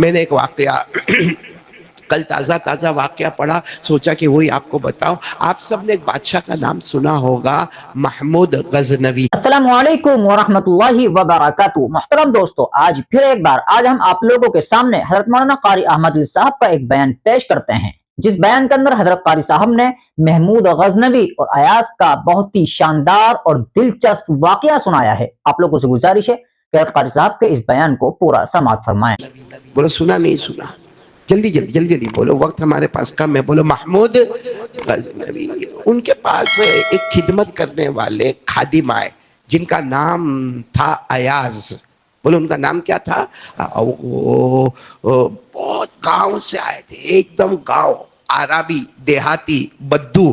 میں نے ایک واقعہ کل تازہ واقعہ پڑھا، سوچا کہ وہی آپ کو بتاؤ۔ آپ سب نے ایک بادشاہ کا نام سنا ہوگا، محمود غزنوی۔ السلام علیکم ورحمۃ اللہ وبرکاتہ۔ محترم دوستو، آج پھر ایک بار ہم آپ لوگوں کے سامنے حضرت مولانا قاری احمد علی صاحب کا ایک بیان پیش کرتے ہیں، جس بیان کے اندر حضرت قاری صاحب نے محمود غزنوی اور ایاز کا بہت ہی شاندار اور دلچسپ واقعہ سنایا ہے۔ آپ لوگوں سے گزارش ہے کہ حضرت قاری صاحب کے اس بیان کو پورا سماعت فرمائیں۔ بولو سنا نہیں سنا؟ جلدی بولو، وقت ہمارے پاس کم ہے۔ بولو محمود غزنوی۔ ان کے پاس ایک خدمت کرنے والے خادم آئے جن کا نام تھا ایاز۔ بولو ان کا نام کیا تھا؟ بہت گاؤں سے آئے تھے، ایک دم گاؤں، عربی، دیہاتی، بدو،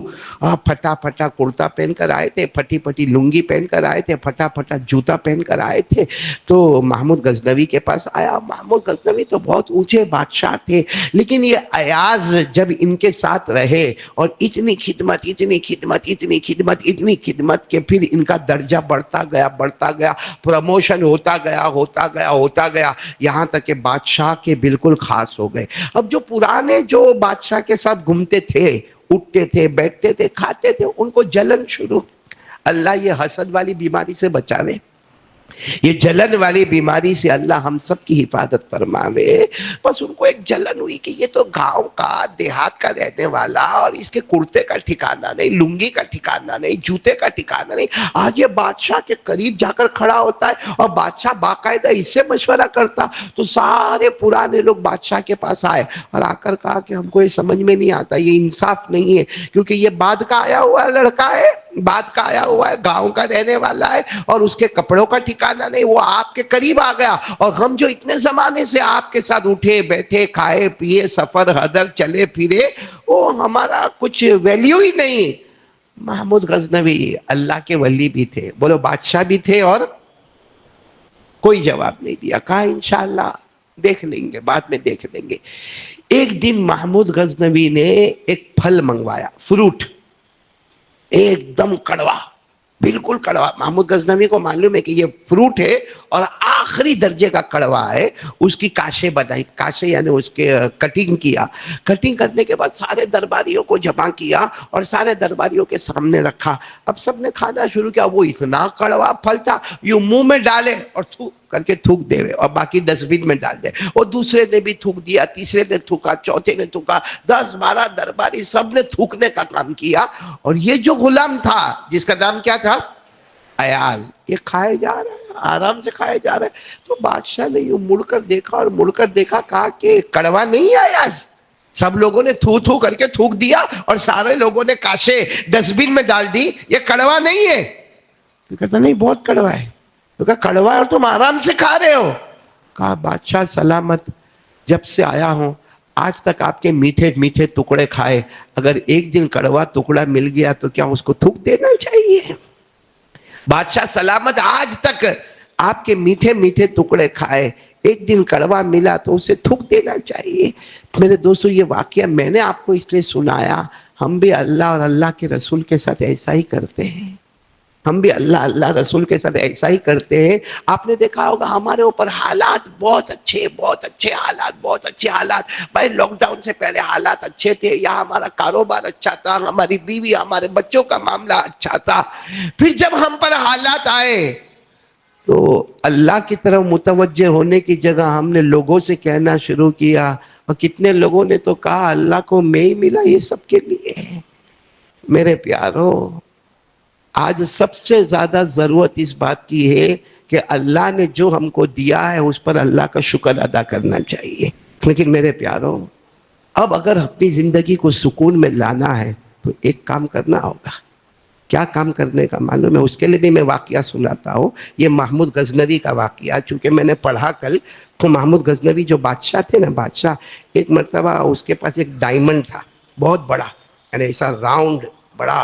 پھٹا کرتا پہن کر آئے تھے، پھٹی لنگی پہن کر آئے تھے، پھٹا جوتا پہن کر آئے تھے۔ تو محمود غزنوی کے پاس آیا۔ محمود غزنوی تو بہت اونچے بادشاہ تھے، لیکن یہ ایاز جب ان کے ساتھ رہے اور اتنی خدمت کہ پھر ان کا درجہ بڑھتا گیا، پروموشن ہوتا گیا، یہاں تک کہ بادشاہ کے بالکل خاص ہو گئے۔ اب جو پرانے جو بادشاہ کے ساتھ گھومتے تھے، اٹھتے تھے، بیٹھتے تھے، کھاتے تھے، ان کو جلن شروع۔ اللہ یہ حسد والی بیماری سے بچاوے، یہ جلن والی بیماری سے اللہ ہم سب کی حفاظت فرماوے۔ بس ان کو ایک جلن ہوئی کہ یہ تو گاؤں کا، دیہات کا رہنے والا، اور اس کے کرتے کا ٹھکانہ نہیں، لنگی کا ٹھکانہ نہیں، جوتے کا ٹھکانہ نہیں، آج یہ بادشاہ کے قریب جا کر کھڑا ہوتا ہے اور بادشاہ باقاعدہ اس سے مشورہ کرتا۔ تو سارے پرانے لوگ بادشاہ کے پاس آئے اور آ کر کہا کہ ہم کو یہ سمجھ میں نہیں آتا، یہ انصاف نہیں ہے، کیونکہ یہ بعد کا آیا ہوا لڑکا ہے، بعد کا آیا ہوا ہے، گاؤں کا رہنے والا ہے، اور اس کے کپڑوں کا ٹھکانہ نہیں، وہ آپ کے قریب آ گیا، اور ہم جو اتنے زمانے سے آپ کے ساتھ اٹھے بیٹھے، کھائے پیے، سفر حضر چلے پھرے، وہ ہمارا کچھ ویلیو ہی نہیں۔ محمود غزنوی اللہ کے ولی بھی تھے، بولو بادشاہ بھی تھے، اور کوئی جواب نہیں دیا، کہا انشاءاللہ دیکھ لیں گے، بعد میں دیکھ لیں گے۔ ایک دن محمود غزنوی نے ایک پھل منگوایا، فروٹ، ایک دم کڑوا، بالکل کڑوا۔ محمود غزنوی کو معلوم ہے کہ یہ فروٹ ہے اور آخری درجے کا کڑوا ہے۔ اس کی کاشے بنائی، کاشے یعنی اس کے کٹنگ کیا، کٹنگ کرنے کے بعد سارے درباریوں کو جمع کیا اور سارے درباریوں کے سامنے رکھا۔ اب سب نے کھانا شروع کیا، وہ اتنا کڑوا پھل تھا، یوں منہ میں ڈالے اور تھوک کر کے تھوک دے، اور باقی ڈسٹبن میں ڈال دے۔ اور دوسرے نے بھی تھوک دیا، تیسرے نے تھوکا، چوتھے نے تھوکا، 10-12 درباری سب نے تھوکنے کا کام کیا۔ اور یہ جو غلام تھا جس کا نام کیا تھا؟ ایاز، یہ کھائے جا رہا ہے، آرام سے کھائے جا رہا ہے۔ تو بادشاہ نے یوں مڑ کر دیکھا، کہا کہ کڑوا نہیں ہے ایاز؟ سب لوگوں نے تھو کر کے تھوک دیا اور سارے لوگوں نے کاشے ڈسٹبن میں ڈال دی، یہ کڑوا نہیں ہے؟ تو کہتا نہیں بہت کڑوا ہے۔ تو کہا کڑوا ہے اور تم آرام سے کھا رہے ہو؟ کہا بادشاہ سلامت، جب سے آیا ہوں آج تک آپ کے میٹھے ٹکڑے کھائے، اگر ایک دن کڑوا ٹکڑا مل گیا تو کیا اس کو تھوک دینا چاہیے؟ بادشاہ سلامت، آج تک آپ کے میٹھے ٹکڑے کھائے، ایک دن کڑوا ملا تو اسے تھوک دینا چاہیے۔ میرے دوستو، یہ واقعہ میں نے آپ کو اس لیے سنایا، ہم بھی اللہ اور اللہ کے رسول کے ساتھ ایسا ہی کرتے ہیں، ہم بھی اللہ رسول کے ساتھ ایسا ہی کرتے ہیں۔ آپ نے دیکھا ہوگا ہمارے اوپر حالات بہت اچھے حالات، بھائی لاک ڈاؤن سے پہلے حالات اچھے تھے، یہاں ہمارا کاروبار اچھا تھا، ہماری بیوی، ہمارے بچوں کا معاملہ اچھا تھا۔ پھر جب ہم پر حالات آئے تو اللہ کی طرف متوجہ ہونے کی جگہ ہم نے لوگوں سے کہنا شروع کیا، اور کتنے لوگوں نے تو کہا اللہ کو میں ہی ملا یہ سب کے لیے۔ میرے پیارو، آج سب سے زیادہ ضرورت اس بات کی ہے کہ اللہ نے جو ہم کو دیا ہے اس پر اللہ کا شکر ادا کرنا چاہیے۔ لیکن میرے پیارو، اب اگر اپنی زندگی کو سکون میں لانا ہے تو ایک کام کرنا ہوگا۔ کیا کام کرنے کا معلوم ہے؟ اس کے لیے بھی میں واقعہ سناتا ہوں۔ یہ محمود غزنوی کا واقعہ، چونکہ میں نے پڑھا کل، تو محمود غزنوی جو بادشاہ تھے نا، بادشاہ، ایک مرتبہ اس کے پاس ایک ڈائمنڈ تھا، بہت بڑا، یعنی ایسا راؤنڈ بڑا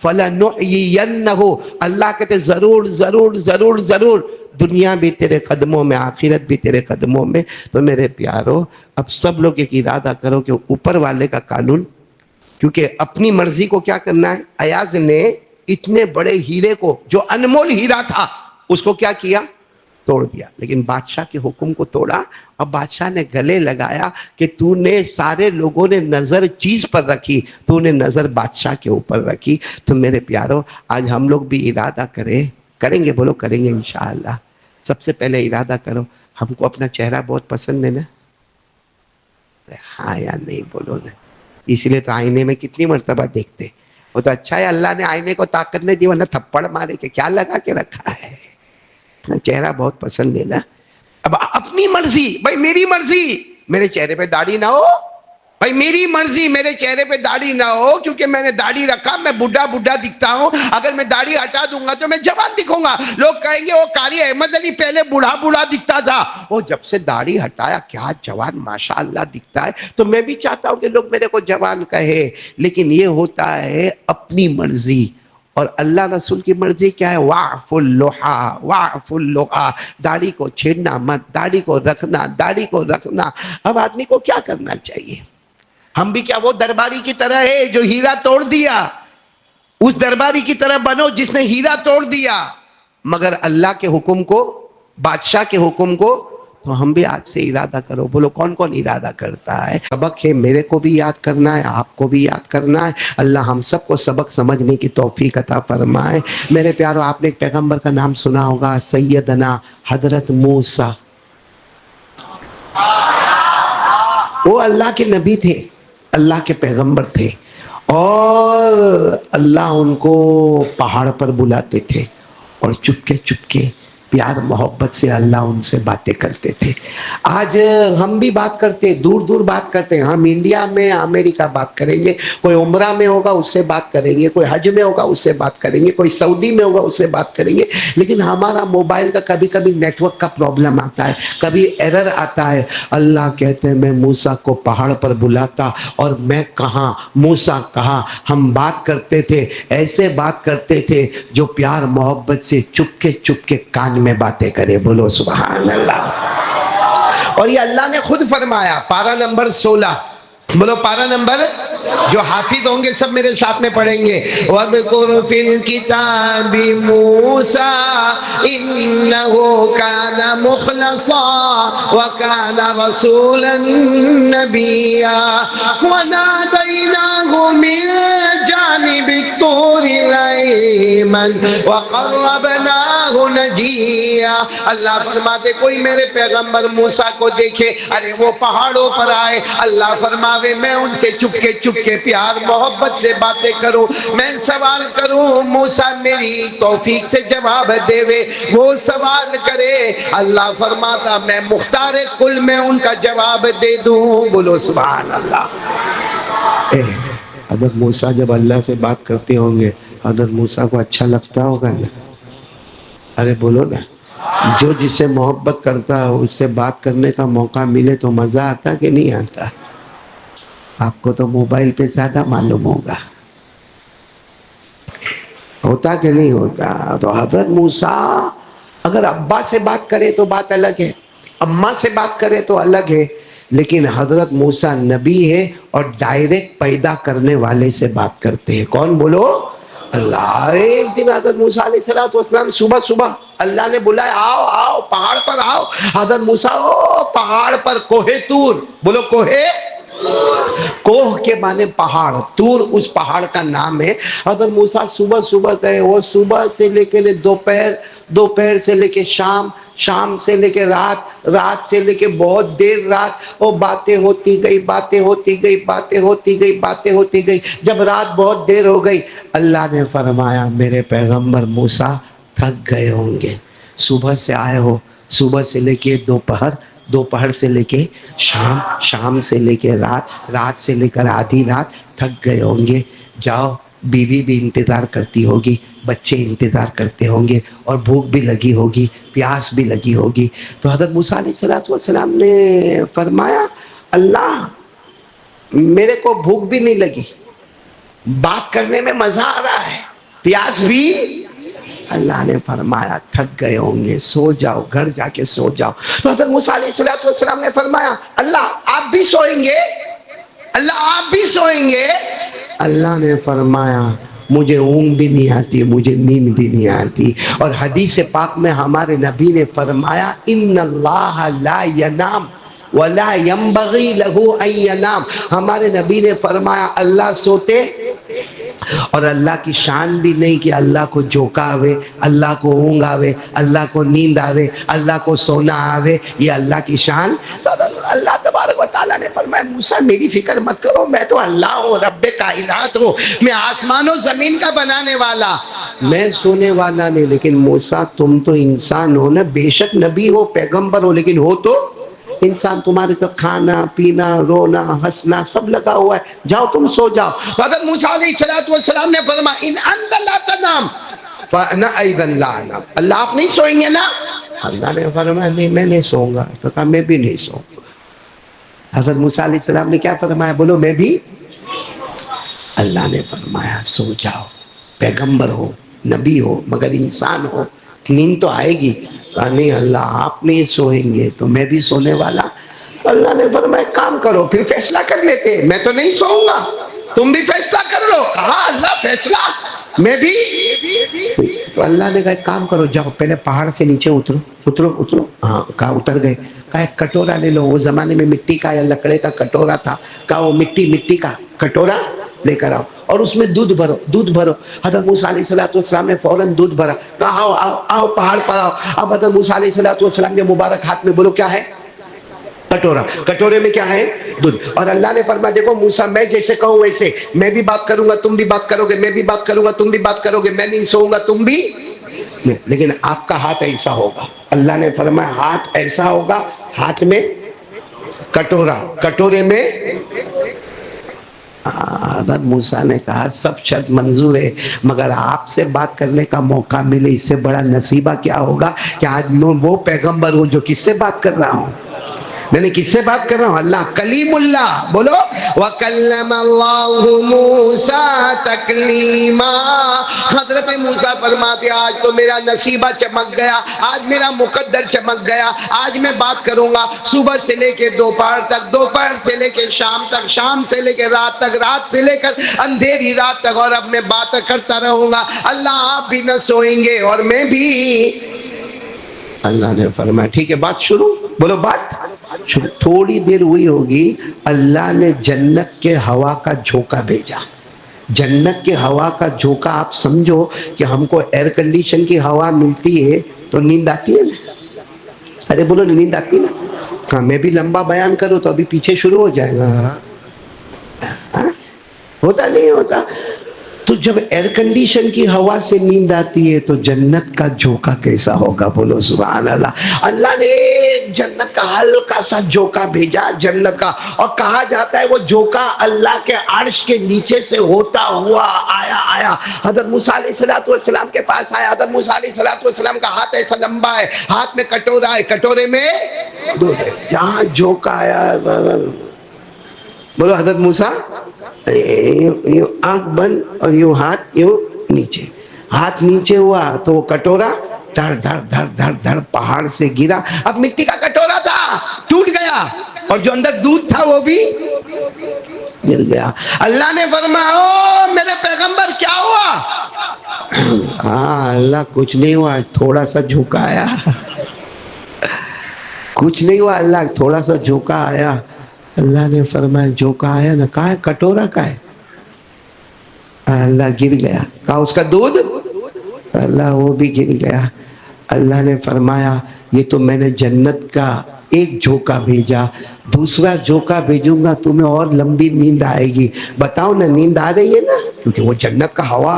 فَلَنُحْيِيَنَّهُ، اللہ کہتے ضرور ضرور ضرور ضرور دنیا بھی تیرے قدموں میں، آخرت بھی تیرے قدموں میں۔ تو میرے پیارو، اب سب لوگ ایک ارادہ کرو کہ اوپر والے کا قانون، کیونکہ اپنی مرضی کو کیا کرنا ہے۔ ایاز نے اتنے بڑے ہیرے کو، جو انمول ہیرا تھا، اس کو کیا کیا؟ توڑ دیا، لیکن بادشاہ کے حکم کو توڑا۔ اب بادشاہ نے گلے لگایا کہ تو نے، سارے لوگوں نے نظر چیز پر رکھی، تو نے نظر بادشاہ کے اوپر رکھی۔ تو میرے پیارو، آج ہم لوگ بھی ارادہ کریں گے، بولو کریں گے انشاءاللہ۔ سب سے پہلے ارادہ کرو، ہم کو اپنا چہرہ بہت پسند ہے نا؟ ہاں یا نہیں بولو نا؟ اس لیے تو آئینے میں کتنی مرتبہ دیکھتے، وہ تو اچھا ہے اللہ نے آئینے کو طاقت نہیں دی، ورنہ تھپڑ مارے کہ کیا لگا کے رکھا ہے۔ چہرہ بہت پسند ہے نا؟ اب اپنی مرضی، بھائی میری مرضی میرے چہرے پہ داڑھی نہ ہو، بھائی میری مرضی میرے چہرے پہ داڑھی نہ ہو، کیونکہ میں نے داڑھی رکھا، میں بڈھا بڈھا دکھتا ہوں، اگر میں داڑھی ہٹا دوں گا تو میں جوان دکھوں گا، لوگ کہیں گے وہ قاری احمد علی پہلے بوڑھا بوڑھا دکھتا تھا، وہ جب سے داڑھی ہٹایا کیا جوان ماشاءاللہ دکھتا ہے۔ تو میں بھی چاہتا ہوں کہ لوگ میرے کو جوان کہے، لیکن یہ ہوتا ہے اپنی مرضی، اور اللہ رسول کی مرضی کیا ہے؟ وَعْفُ اللُّحَا وَعْفُ اللُّحَا، داڑھی کو چھیڑنا مت، داڑھی کو رکھنا، داڑھی کو رکھنا۔ اب آدمی کو کیا کرنا چاہیے؟ ہم بھی کیا وہ درباری کی طرح ہے جو ہیرا توڑ دیا؟ اس درباری کی طرح بنو جس نے ہیرا توڑ دیا، مگر اللہ کے حکم کو، بادشاہ کے حکم کو۔ تو ہم بھی آج سے ارادہ کرو، بولو کون کون ارادہ کرتا ہے؟ سبق ہے، میرے کو بھی یاد کرنا ہے، آپ کو بھی یاد کرنا ہے، اللہ ہم سب کو سبق سمجھنے کی توفیق عطا فرمائے۔ میرے پیارو، آپ نے ایک پیغمبر کا نام سنا ہوگا، سیدنا حضرت موسیٰ۔ وہ اللہ کے نبی تھے، اللہ کے پیغمبر تھے، اور اللہ ان کو پہاڑ پر بلاتے تھے، اور چپکے چپکے پیار محبت سے اللہ ان سے باتیں کرتے تھے۔ آج ہم بھی بات کرتے، دور دور بات کرتے ہیں، ہم انڈیا میں امریکہ بات کریں گے، کوئی عمرہ میں ہوگا اس سے بات کریں گے، کوئی حج میں ہوگا اس سے بات کریں گے، کوئی سعودی میں ہوگا اس سے بات کریں گے، لیکن ہمارا موبائل کا کبھی کبھی نیٹ ورک کا پرابلم آتا ہے، کبھی ایرر آتا ہے۔ اللہ کہتے ہیں میں موسیٰ کو پہاڑ پر بلاتا، اور میں کہاں، موسیٰ کہاں، ہم بات کرتے تھے، ایسے بات کرتے تھے جو پیار محبت سے چپکے چپکے کان میں باتیں کرے، بولو سبحان اللہ۔ اور یہ اللہ نے خود فرمایا، پارہ نمبر 16، بولو پارہ نمبر، جو حافظ ہوں گے سب میرے ساتھ میں پڑھیں گے، وَاذْكُرْ فِي الْكِتَابِ مُوسَىٰ إِنَّهُ كَانَ مُخْلَصًا وَكَانَ رَسُولًا نَبِيًّا وَنَادَيْنَاهُ مِن جَانِبِ الطُّورِ الْأَيْمَنِ وَقَرَّبْنَاهُ نَجِيًّا۔ اللہ فرماتے کوئی میرے پیغمبر موسیٰ کو دیکھے، ارے وہ پہاڑوں پر آئے، اللہ فرماوے میں ان سے چپکے چپکے پیار محبت سے باتیں کروں، میں سوال کروں، موسیٰ میری توفیق سے جواب دے وے، وہ سوال کرے، اللہ فرماتا میں مختار کل میں ان کا جواب دے دوں، بولو سبحان اللہ۔ حضرت موسیٰ جب اللہ سے بات کرتے ہوں گے، حضرت موسیٰ کو اچھا لگتا ہوگا نا؟ ارے بولو نا، جو جس سے محبت کرتا ہے اس سے بات کرنے کا موقع ملے تو مزہ آتا کہ نہیں آتا؟ آپ کو تو موبائل پہ زیادہ معلوم ہوگا، ہوتا کہ نہیں ہوتا؟ تو حضرت موسیٰ اگر ابا سے بات کرے تو بات الگ ہے، اماں سے بات کرے تو الگ ہے، لیکن حضرت موسیٰ نبی ہے اور ڈائریکٹ پیدا کرنے والے سے بات کرتے ہیں۔ کون بولو؟ اللہ۔ ایک دن حضرت موسیٰ علیہ السلام صبح صبح اللہ نے بلایا، آؤ آؤ پہاڑ پر آؤ۔ حضرت موسیٰ پہاڑ پر، کوہ طور، بولو کوہ، کوہ کے معنی پہاڑ، طور اس پہاڑ کا نام ہے۔ حضرت موسیٰ صبح صبح گئے، وہ صبح سے لے کے دوپہر، دوپہر سے لے کے شام، شام سے لے کے رات، رات سے لے کے بہت دیر رات، وہ باتیں ہوتی گئی، باتیں ہوتی گئی، باتیں ہوتی گئی، باتیں ہوتی گئی۔ جب رات بہت دیر ہو گئی، اللہ نے فرمایا میرے پیغمبر موسیٰ تھک گئے ہوں گے، صبح سے آئے ہو، صبح سے لے کے دوپہر، دوپہر سے لے کے شام، شام سے لے کے رات، رات سے لے کر آدھی رات، تھک گئے ہوں گے، جاؤ، بیوی بھی انتظار کرتی ہوگی، بچے انتظار کرتے ہوں گے، اور بھوک بھی لگی ہوگی، پیاس بھی لگی ہوگی۔ تو حضرت موسیٰ علیہ السلام نے فرمایا اللہ میرے کو بھوک بھی نہیں لگی، بات کرنے میں مزہ آ رہا ہے، پیاس بھی۔ اللہ نے فرمایا تھک گئے ہوں گے، سو جاؤ، گھر جا کے سو جاؤ۔ تو حضرت موسیٰ علیہ السلام نے فرمایا اللہ آپ بھی سوئیں گے، اللہ آپ بھی سوئیں گے؟ اللہ نے فرمایا مجھے اونگ بھی نہیں آتی، مجھے نیند بھی نہیں آتی۔ اور حدیث پاک میں ہمارے نبی نے فرمایا ان اللہ لا ینام ولا ينبغي له ان ينام۔ ہمارے نبی نے فرمایا اللہ سوتے، اور اللہ کی شان بھی نہیں کہ اللہ کو جھونکا آوے، اللہ کو اونگ آوے، اللہ کو نیند آوے، اللہ کو سونا آوے، یہ اللہ کی شان۔ اللہ تبارک و تعالیٰ نے فرمایا موسیٰ میری فکر مت کرو، میں تو اللہ ہوں، رب کائنات ہوں، میں آسمان و زمین کا بنانے والا، میں سونے والا نہیں۔ لیکن موسیٰ تم تو انسان ہو نا، بے شک نبی ہو، پیغمبر ہو، لیکن ہو تو انسان، تمہارے ساتھ کھانا پینا رونا ہنسنا سب لگا ہوا ہے، جاؤ تم سو جاؤ۔ حضرت موسیٰ علیہ السلام نے فرمایا ان انت لا تنام فانا ایضا لا انام، اللہ آپ نہیں سوئیں گے نا؟ اللہ نے فرمایا نہیں میں نہیں سوؤں گا، تو کہا میں بھی نہیں سوؤں گا۔ حضرت موسیٰ علیہ السلام نے کیا فرمایا؟ بولو میں بھی۔ اللہ نے فرمایا سو جاؤ، پیغمبر ہو نبی ہو مگر انسان ہو، نیند تو آئے گی۔ کہا نہیں اللہ آپ نہیں سوئیں گے تو میں بھی سونے والا۔ اللہ نے فرمایا کام کرو پھر فیصلہ کر لیتے، میں تو نہیں سوؤں گا تم بھی فیصلہ کر لو۔ کہا اللہ فیصلہ میں بھی۔ تو اللہ نے کہا ایک کام کرو، جاؤ پہلے پہاڑ سے نیچے اترو اترو اترو۔ ہاں کہا اتر گئے۔ کہا ایک کٹورا لے لو، وہ زمانے میں مٹی کا یا لکڑے کا کٹورا تھا، کہا وہ مٹی کا کٹورا لے کر آؤ اور اس میں دودھ بھرو، دودھ بھرو۔ حضرت موسیٰ علیہ السلام نے فوراً دودھ بھرا، کہا آؤ آؤ آؤ پہاڑ پر آؤ۔ اب حضرت موسیٰ علیہ السلام کے مبارک ہاتھ میں بولو کیا ہے؟ کٹورا۔ کٹورے میں کیا ہے؟ دودھ۔ اور اللہ نے فرمایا دیکھو موسیٰ میں جیسے کہوں ویسے، میں بھی بات کروں گا تم بھی بات کرو گے، میں بھی بات کروں گا تم بھی بات کرو گے، میں نہیں سوؤں گا تم بھی، لیکن آپ کا ہاتھ ایسا ہوگا۔ اللہ نے فرمایا ہاتھ ایسا ہوگا، ہاتھ میں کٹورا، کٹورے میں۔ حضرت موسیٰ نے کہا سب شرط منظور ہے مگر آپ سے بات کرنے کا موقع ملے اس سے بڑا نصیبہ کیا ہوگا کہ آج میں وہ پیغمبر ہوں جو کس سے بات کر رہا ہوں؟ میں نے کس سے بات کر رہا ہوں؟ اللہ، کلیم اللہ، بولو وَكَلَّمَ اللَّهُ مُوسَىٰ تَكْلِيمًا۔ حضرت موسیٰ فرماتے آج تو میرا نصیبہ چمک گیا، آج میرا مقدر چمک گیا، آج میں بات کروں گا صبح سے لے کے دوپہر تک، دوپہر سے لے کے شام تک، شام سے لے کے رات تک، رات سے لے کر اندھیری رات تک، اور اب میں بات کرتا رہوں گا۔ اللہ آپ بھی نہ سوئیں گے اور میں بھی۔ اللہ نے فرمایا ٹھیک ہے بات شروع، بولو بات شروع۔ تھوڑی دیر ہوئی ہوگی، اللہ نے جنت کے ہوا کا جھونکا بھیجا۔ جنت کے ہوا کا جھونکا آپ سمجھو کہ ہم کو ایئر کنڈیشن کی ہوا ملتی ہے تو نیند آتی ہے نا؟ ارے بولو نیند آتی ہے نا؟ ہاں میں بھی لمبا بیان کروں تو ابھی پیچھے شروع ہو جائے گا، ہوتا نہیں ہوتا۔ تو جب ایئر کنڈیشن کی ہوا سے نیند آتی ہے تو جنت کا جھونکا کیسا ہوگا؟ بولو سبحان اللہ۔ اللہ نے جنت کا ہلکا سا جھونکا بھیجا، جنت کا، اور کہا جاتا ہے وہ جھونکا اللہ کے عرش کے نیچے سے ہوتا ہوا آیا حضرت موسیٰ علیہ السلام کے پاس آیا۔ حضرت موسیٰ علیہ السلام کا ہاتھ ایسا لمبا ہے، ہاتھ میں کٹورا ہے، کٹورے میں دودھ ہے۔ جہاں جھونکا آیا بولو حضرت موسیٰ یوں آنکھ بند اور یوں ہاتھ یوں نیچے، ہاتھ نیچے ہوا تو وہ کٹورا دھڑ دھڑ دھڑ دھڑ دھڑ پہاڑ سے گرا۔ اب مٹی کا کٹورا تھا، ٹوٹ گیا، اور جو اندر دودھ تھا وہ بھی گر گیا۔ اللہ نے فرمایا او میرے پیغمبر کیا ہوا؟ ہاں اللہ کچھ نہیں ہوا، تھوڑا سا جھونکا آیا، کچھ نہیں ہوا اللہ، تھوڑا سا جھونکا آیا۔ اللہ نے فرمایا جھونکا آیا نا، کہا ہے کٹورا کا ہے؟ اللہ گر گیا۔ کہا اس کا دودھ؟ اللہ وہ بھی گر گیا۔ اللہ نے فرمایا یہ تو میں نے جنت کا ایک جھونکا بھیجا، دوسرا جھونکا بھیجوں گا تمہیں اور لمبی نیند آئے گی۔ بتاؤ نا نیند آ رہی ہے نا؟ کیونکہ وہ جنت کا ہوا،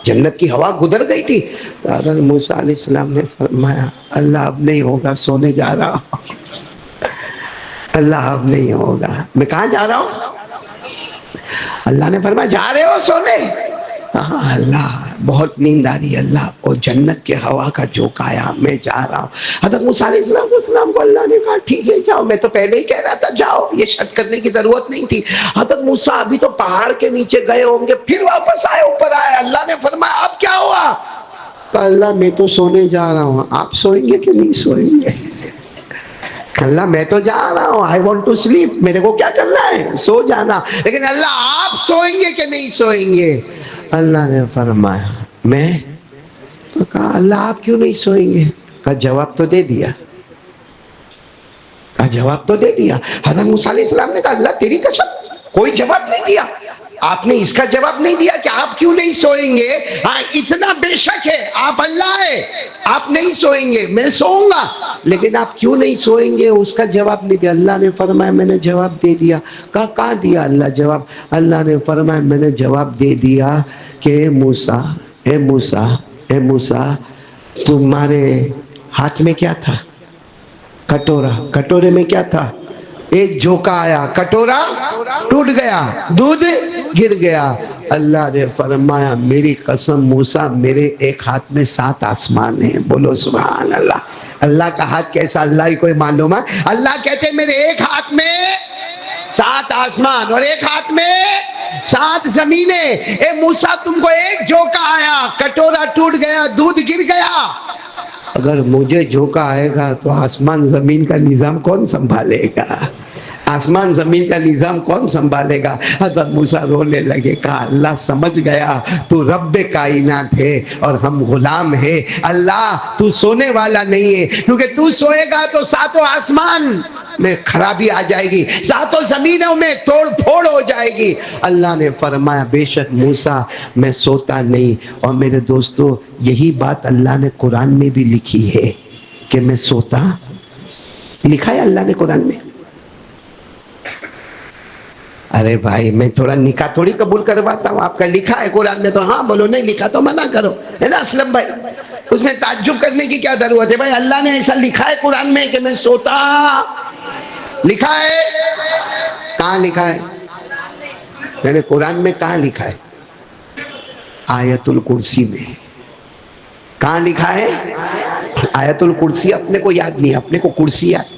جنت کی ہوا گزر گئی تھی۔ حضرت موسیٰ علیہ السلام نے فرمایا اللہ اب نہیں ہوگا، سونے جا رہا ہوں، اللہ اب نہیں ہوگا۔ میں کہاں جا رہا ہوں؟ اللہ نے فرمایا جا رہے ہو سونے؟ ہاں اللہ بہت نیند آ رہی ہے اللہ، اور جنت کے ہوا کا جھونکا آیا، میں جا رہا ہوں۔ حضرت موسیٰ علیہ السلام کو اللہ نے کہا ٹھیک ہے جاؤ، میں تو پہلے ہی کہہ رہا تھا جاؤ، یہ شرط کرنے کی ضرورت نہیں تھی۔ حضرت موسیٰ ابھی تو پہاڑ کے نیچے گئے ہوں گے، پھر واپس آئے، اوپر آئے، اللہ نے فرمایا اب کیا ہوا؟ کہا اللہ میں تو سونے جا رہا ہوں، آپ سوئیں گے کہ نہیں سوئیں گے؟ اللہ میں تو جا رہا ہوں، I want to sleep، میرے کو کیا کرنا ہے؟ سو جانا، لیکن اللہ آپ سوئیں گے کہ نہیں سوئیں گے؟ اللہ نے فرمایا میں، تو کہا اللہ آپ کیوں نہیں سوئیں گے؟ کہا جواب تو دے دیا، کہا جواب تو دے دیا۔ حضرت موسیٰ علیہ السلام نے کہا اللہ تیری قسم کوئی جواب نہیں دیا، آپ نے اس کا جواب نہیں دیا کہ آپ کیوں نہیں سوئیں گے؟ ہاں اتنا بے شک ہے آپ اللہ ہے، آپ نہیں سوئیں گے، میں سوؤں گا، لیکن آپ کیوں نہیں سوئیں گے اس کا جواب نہیں دیا۔ اللہ نے فرمایا میں نے جواب دے دیا۔ کہا کہاں دیا اللہ جواب؟ اللہ نے فرمایا میں نے جواب دے دیا کہ اے موسیٰ اے موسیٰ اے موسیٰ، تمہارے ہاتھ میں کیا تھا؟ کٹورا، کٹورے میں کیا تھا؟ ایک جھونکا آیا، کٹورا ٹوٹ گیا، دودھ گر گیا۔ اللہ نے فرمایا میری قسم موسیٰ میرے ایک ہاتھ میں 7 آسمان ہیں، بولو سبحان اللہ۔ اللہ کا ہاتھ کیسا اللہ ہی کوئی معلوم ہے۔ اللہ کہتے میرے ایک ہاتھ میں 7 آسمان اور ایک ہاتھ میں 7 زمینیں۔ اے موسیٰ تم کو ایک جھونکا آیا، کٹورا ٹوٹ گیا، دودھ گر گیا، اگر مجھے جھونکا آئے گا تو آسمان زمین کا نظام کون سنبھالے گا؟ آسمان زمین کا نظام کون سنبھالے گا؟ حضرت موسیٰ رونے لگے، کہا اللہ سمجھ گیا تو رب کائنات ہے اور ہم غلام ہے، اللہ تو سونے والا نہیں ہے، کیونکہ تو سوئے گا تو 7 آسمان میں خرابی آ جائے گی، 7 زمینوں میں توڑ پھوڑ ہو جائے گی۔ اللہ نے فرمایا بے شک موسیٰ میں سوتا نہیں، اور میرے دوستو یہی بات اللہ نے قرآن میں بھی لکھی ہے کہ میں سوتا، لکھا ہے اللہ نے قرآن میں۔ ارے بھائی میں تھوڑا نکاح تھوڑی قبول کرواتا ہوں، آپ کا لکھا ہے قرآن میں تو ہاں بولو، نہیں لکھا تو منع کرو، ہے نا اسلم بھائی؟ اس میں تعجب کرنے کی کیا ضرورت ہے؟ بھائی اللہ نے ایسا لکھا ہے قرآن میں کہ میں سوتا، لکھا ہے؟ کہاں لکھا ہے؟ میں نے قرآن میں کہاں لکھا ہے؟ آیت الکرسی میں۔ کہاں لکھا ہے؟ آیت الکرسی اپنے کو یاد نہیں، اپنے کو کرسی یاد۔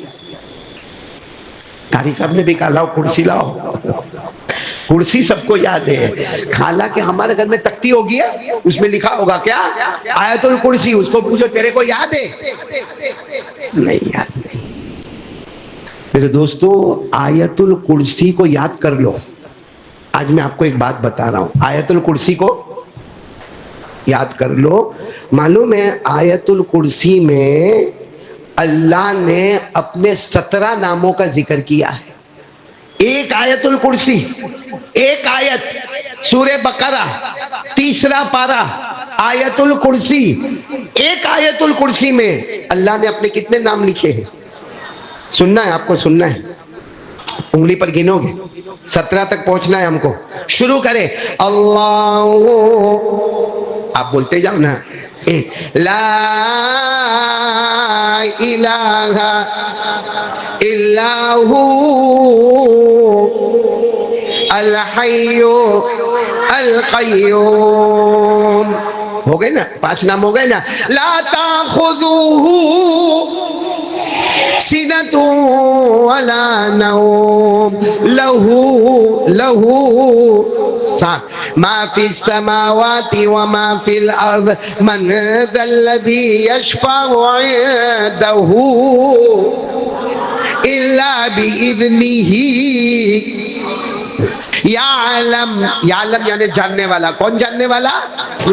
قاری صاحب نے بھی کہا لاؤ کرسی لاؤ، کرسی سب کو یاد ہے، حالانکہ ہمارے گھر میں تختی ہوگی ہے، اس میں لکھا ہوگا کیا؟ آیت الکرسی۔ اس کو پوچھو تیرے کو یاد ہے؟ نہیں یاد نہیں۔ میرے دوستو آیت الکرسی کو یاد کر لو۔ آج میں آپ کو ایک بات بتا رہا ہوں، آیت الکرسی کو یاد کر لو۔ معلوم ہے آیت الکرسی میں اللہ نے اپنے 17 ناموں کا ذکر کیا ہے۔ ایک آیت الکرسی، ایک آیت سورہ بقرہ 3 پارہ آیت الکرسی، ایک آیت الکرسی میں اللہ نے اپنے کتنے نام لکھے ہیں؟ سننا ہے آپ کو، سننا ہے، انگلی پر گنو گے، 17 تک پہنچنا ہے ہم کو۔ شروع کریں، اللہ، آپ بولتے جاؤ نا، لا الہ الا ہو الحی القیوم۔ ہو گئے نا 5 نام ہو گئے نا۔ لا تاخذوہ سنۃ ولا نوم لہ 7 ما فی السماوات وما فی الارض من ذا الذی یشفع عنده الا باذنہ۔ یعلم، یعلم یعنی جاننے والا، کون جاننے والا؟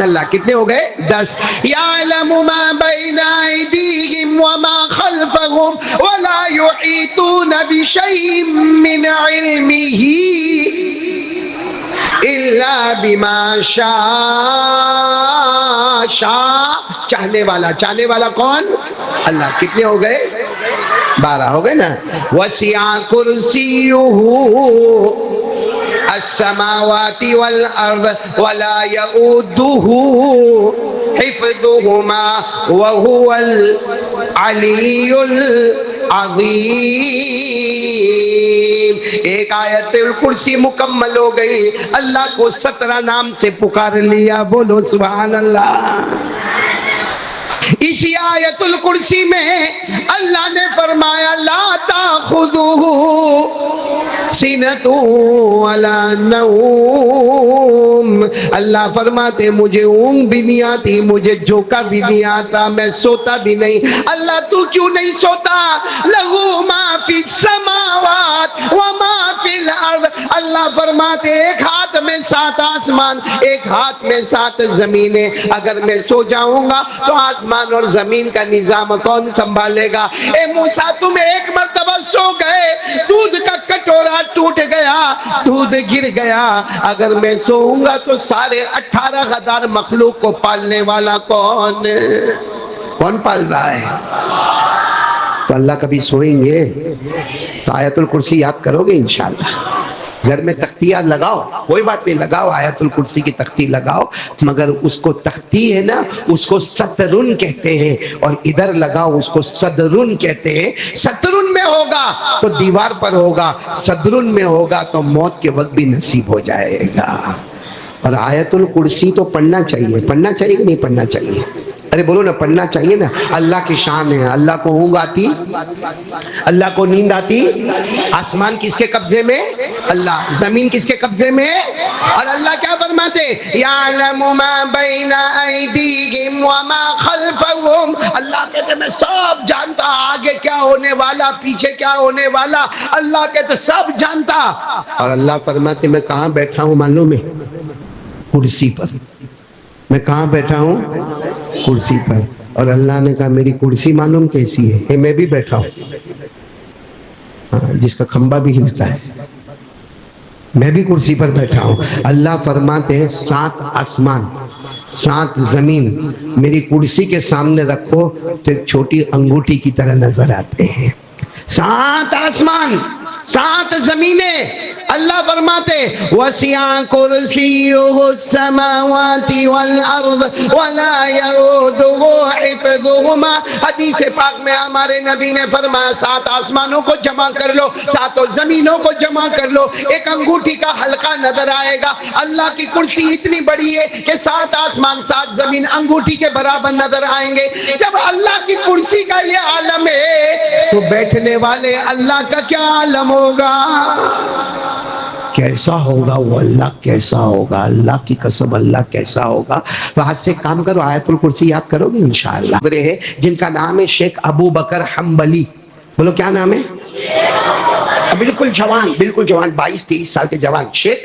اللہ۔ کتنے ہو گئے؟ 10۔ یعلم ما بین ایدیہم وما خلفہم ولا یحیطون بشیء من علمہ الا بما شاء۔ شاء چاہنے والا، چاہنے والا کون؟ اللہ۔ کتنے ہو گئے؟ 12 ہو گئے نا۔ وسع کرسیہ السماوات والارض ولا يؤوده حفظهما وهو العلي العظيم۔ ایک آیت الکرسی مکمل ہو گئی، اللہ کو 17 نام سے پکار لیا، بولو سبحان اللہ۔ اسی آیت الکرسی میں اللہ نے فرمایا لا تاخذوہ سنۃ ولا نوم، اللہ فرماتے مجھے اونگ بھی نہیں آتی، مجھے جھونکا بھی نہیں آتا، میں سوتا بھی نہیں۔ اللہ تو کیوں نہیں سوتا؟ لہو ما فی السماوات وما فی الارض، اللہ فرماتے ایک ہاتھ میں 7 آسمان، ایک ہاتھ میں 7 زمینیں، اگر میں سو جاؤں گا تو آسمان اور زمین کا نظام کون سنبھالے گا؟ اے موسیٰ تم ایک مرتبہ سو گئے، دودھ کا کٹورا ٹوٹ گیا، دودھ گر گیا، اگر میں سوؤں گا تو سارے 18,000 مخلوق کو پالنے والا کون پال رہا ہے؟ تو اللہ کبھی سوئیں گے تو آیت الکرسی یاد کرو گے انشاءاللہ۔ گھر میں تختیاں لگاؤ، کوئی بات نہیں، لگاؤ آیت الکرسی کی تختی لگاؤ، مگر اس کو تختی ہے نا اس کو سترن کہتے ہیں، اور ادھر لگاؤ اس کو صدرن کہتے ہیں۔ سترن میں ہوگا تو دیوار پر ہوگا، صدرن میں ہوگا تو موت کے وقت بھی نصیب ہو جائے گا۔ اور آیت الکرسی تو پڑھنا چاہیے، پڑھنا چاہیے کہ نہیں پڑھنا چاہیے؟ ارے بولو نا، پڑھنا چاہیے نا۔ اللہ کی شان ہے، اللہ کو اونگ آتی، اللہ کو نیند آتی۔ آسمان کس کے قبضے میں؟ اللہ۔ زمین کس کے قبضے میں؟ اور اللہ کیا فرماتے؟ یعلم ما بین ایدیہم وما خلفہم، اللہ کہتے میں سب جانتا، آگے کیا ہونے والا، پیچھے کیا ہونے والا، اللہ کہتے سب جانتا۔ اور اللہ فرماتے میں کہاں بیٹھا ہوں معلوم ہے؟ کرسی پر۔ میں کہاں بیٹھا ہوں؟ کرسی پر۔ اور اللہ نے کہا میری کرسی معلوم کیسی ہے؟ میں بھی بیٹھا ہوں، جس کا کھمبا بھی ہلتا ہے، میں بھی کرسی پر بیٹھا ہوں۔ اللہ فرماتے ہیں 7 آسمان 7 زمین میری کرسی کے سامنے رکھو تو ایک چھوٹی انگوٹھی کی طرح نظر آتے ہیں۔ 7 آسمان 7 زمینیں، اللہ فرماتے وَسِعَ كُرْسِيُّهُ السَّمَاوَاتِ وَالْأَرْضِ وَلَا يَئُودُهُ حِفْظُهُمَا۔ حدیث پاک میں ہمارے نبی نے فرمایا 7 آسمانوں کو جمع کر لو، 7 زمینوں کو جمع کر لو، ایک انگوٹھی کا حلقہ نظر آئے گا۔ اللہ کی کرسی اتنی بڑی ہے کہ 7 آسمان 7 زمین انگوٹھی کے برابر نظر آئیں گے۔ جب اللہ کی کرسی کا یہ عالم ہے تو بیٹھنے والے اللہ کا کیا عالم ہوگا؟ کیسا ہوگا وہ اللہ، کیسا ہوگا؟ اللہ کی قسم اللہ کیسا ہوگا؟ تو آج سے کام کرو، آیت الکرسی یاد کرو گے انشاءاللہ۔ ہے جن کا نام ہے شیخ ابو بکر حنبلی، بولو کیا نام ہے؟ بالکل جوان، بالکل جوان، 22-23 سال کے جوان، شیخ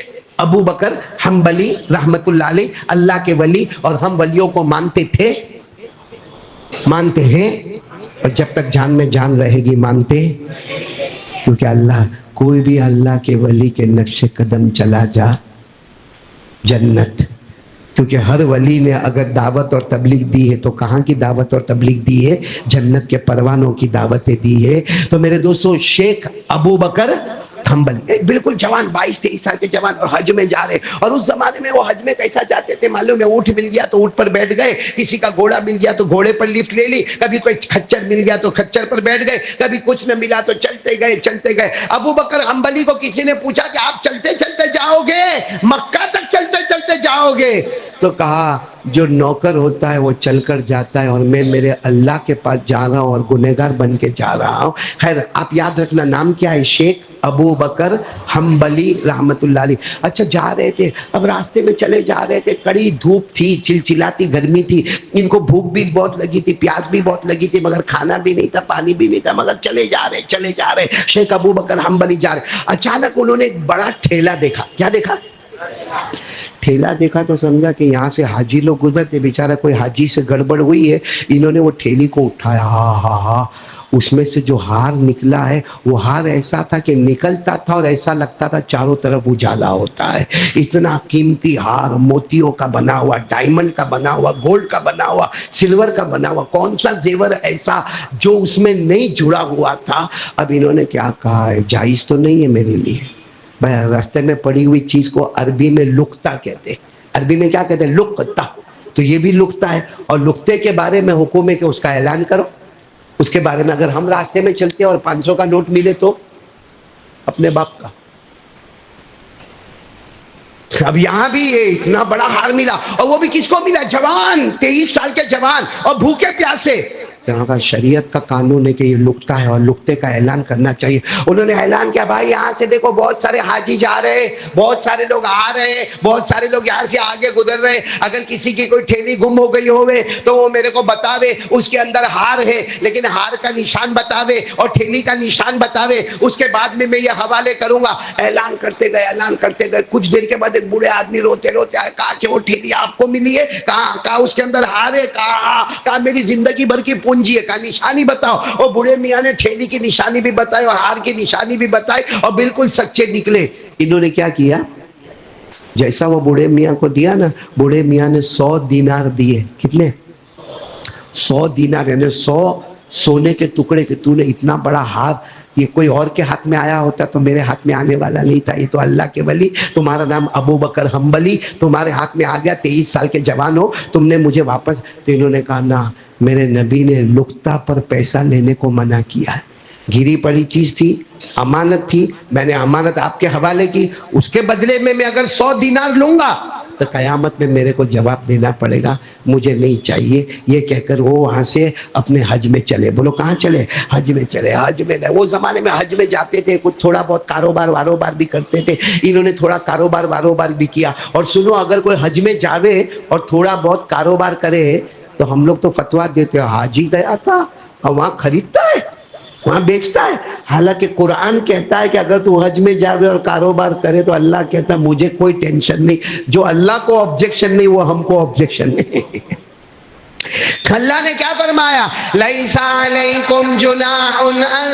ابو بکر حنبلی رحمت اللہ علیہ، اللہ کے ولی، اور ہم ولیوں کو مانتے تھے، مانتے ہیں، اور جب تک جان میں جان رہے گی مانتے، کیونکہ اللہ کوئی بھی اللہ کے ولی کے نقش قدم چلا جا جنت، کیونکہ ہر ولی نے اگر دعوت اور تبلیغ دی ہے تو کہاں کی دعوت اور تبلیغ دی ہے؟ جنت کے پروانوں کی دعوتیں دی ہے۔ تو میرے دوستو شیخ ابو بکر حنبلی بالکل جوان، 22-23 سال کے جوان، اور حج میں جا رہے، اور اس زمانے میں وہ حج میں کیسا جاتے تھے معلوم ہے؟ اونٹ مل گیا تو اونٹ پر بیٹھ گئے، کسی کا گھوڑا مل گیا تو گھوڑے پر لفٹ لے لی، کبھی کوئی کھچر مل گیا تو کھچر پر بیٹھ گئے، کبھی کچھ نہ ملا تو چلتے گئے چلتے گئے۔ ابو بکر حنبلی کو کسی نے پوچھا کہ آپ چلتے چلتے جاؤ گے، مکہ تک چلتے چلتے جاؤ گے؟ تو کہا جو نوکر ہوتا ہے وہ چل کر جاتا ہے، اور میں میرے اللہ کے پاس جا رہا ہوں اور گنہگار بن کے جا رہا ہوں۔ خیر آپ یاد رکھنا نام کیا ہے؟ شیخ ابو بکر حنبلی رحمت اللہ علیہ۔ اچھا جا رہے تھے، اب راستے میں چلے جا رہے تھے، کڑی دھوپ تھی، چلچلاتی گرمی تھی، ان کو بھوک بھی بہت لگی تھی، پیاس بھی بہت لگی تھی، مگر کھانا بھی نہیں تھا، پانی بھی نہیں تھا، مگر چلے جا رہے شیخ ابو بکر حنبلی جا رہے۔ اچانک انہوں نے ایک بڑا ٹھیلا دیکھا۔ کیا دیکھا؟ ٹھیلا دیکھا تو سمجھا کہ یہاں سے حاجی لوگ گزرتے، بیچارہ کوئی حاجی سے گڑبڑ ہوئی ہے، انہوں نے وہ ٹھیلی کو اٹھایا، ہاں اس میں سے جو ہار نکلا ہے وہ ہار ایسا تھا کہ نکلتا تھا اور ایسا لگتا تھا چاروں طرف اجالا ہوتا ہے۔ اتنا قیمتی ہار، موتیوں کا بنا ہوا، ڈائمنڈ کا بنا ہوا، گولڈ کا بنا ہوا، سلور کا بنا ہوا، کون سا زیور ایسا جو اس میں نہیں جڑا ہوا تھا؟ اب انہوں نے کیا کہا ہے، جائز تو نہیں ہے میرے لیے، بھائی راستے میں پڑی ہوئی چیز کو عربی میں لقطہ کہتے ہیں۔ عربی میں کیا کہتے ہیں؟ لقطہ۔ تو یہ بھی لقطہ ہے، اور لقطے کے بارے میں حکم ہے کہ اس کا اعلان کرو۔ اس کے بارے میں اگر ہم راستے میں چلتے اور 500 کا نوٹ ملے تو، اپنے باپ کا. اب یہاں بھی یہ اتنا بڑا ہار ملا, اور وہ بھی کس کو ملا؟ جوان, 23 سال کے جوان, اور بھوکے پیاسے. یہاں کا شریعت کا قانون ہے کہ یہ لقطہ ہے اور لقطے کا اعلان کرنا چاہیے. انہوں نے اعلان کیا, بھائی یہاں سے دیکھو بہت سارے حاجی جا رہے ہیں, بہت سارے لوگ آ رہے ہیں, بہت سارے لوگ یہاں سے آگے گزر رہے ہیں. اگر کسی کی کوئی ٹھیلی گم ہو گئی ہوئے تو وہ میرے کو بتاوے, اس کے اندر ہار ہے, لیکن ہار کا نشان بتاوے اور ٹھیلی کا نشان بتاوے, اس کے بعد میں یہ حوالے کروں گا. اعلان کرتے گئے, اعلان کرتے گئے. کچھ دیر کے بعد ایک بوڑھے آدمی روتے روتے آئے, کہا کہ وہ ٹھیلی آپ کو ملی ہے؟ کہا اس کے اندر ہار ہے. کہا میری زندگی بھر کی پونجی ہے. کہا نشانی بتاؤ. اور بوڑھے میاں نے ٹھیلی کی نشانی بھی بتائی اور ہار کی نشانی بھی بتائی, اور بالکل سچے نکلے. انہوں نے کیا کیا, جیسا وہ بوڑھے میاں کو دیا نا, بوڑھے میاں نے 100 دینار دیے. کتنے؟ 100 دینار, یعنی 100 سونے کے ٹکڑے کہ تو نے اتنا بڑا ہار, یہ کوئی اور کے ہاتھ میں آیا ہوتا تو میرے ہاتھ میں آنے والا نہیں تھا. یہ تو اللہ کے ولی, تمہارا نام ابو بکر حنبلی, تمہارے ہاتھ میں آ گیا. 23 سال کے جوان ہو, تم نے مجھے واپس. تو انہوں نے کہا نہ, میرے نبی نے لقطہ پر پیسہ لینے کو منع کیا ہے. گری پڑی چیز تھی, امانت تھی, میں نے امانت آپ کے حوالے کی. اس کے بدلے میں اگر 100 دینار لوں گا تو قیامت میں میرے کو جواب دینا پڑے گا, مجھے نہیں چاہیے. یہ کہہ کر وہ وہاں سے اپنے حج میں چلے. بولو کہاں چلے؟ حج میں چلے. حج میں گئے. وہ زمانے میں حج میں جاتے تھے, کچھ تھوڑا بہت کاروبار بھی کرتے تھے. انہوں نے تھوڑا کاروبار بھی کیا. اور سنو, اگر کوئی حج میں جاوے اور تھوڑا بہت کاروبار کرے تو ہم لوگ تو فتوا دیتے ہیں, حاجی گیا تھا اور وہاں خریدتا ہے, وہاں بیچتا ہے. حالانکہ قرآن کہتا ہے کہ اگر تو حج میں جاوے اور کاروبار کرے تو اللہ کہتا ہے مجھے کوئی ٹینشن نہیں. جو اللہ کو آبجیکشن نہیں وہ ہم کو آبجیکشن نہیں. اللہ نے کیا فرمایا, لَيْسَ عَلَيْكُمْ جُنَاحٌ أَن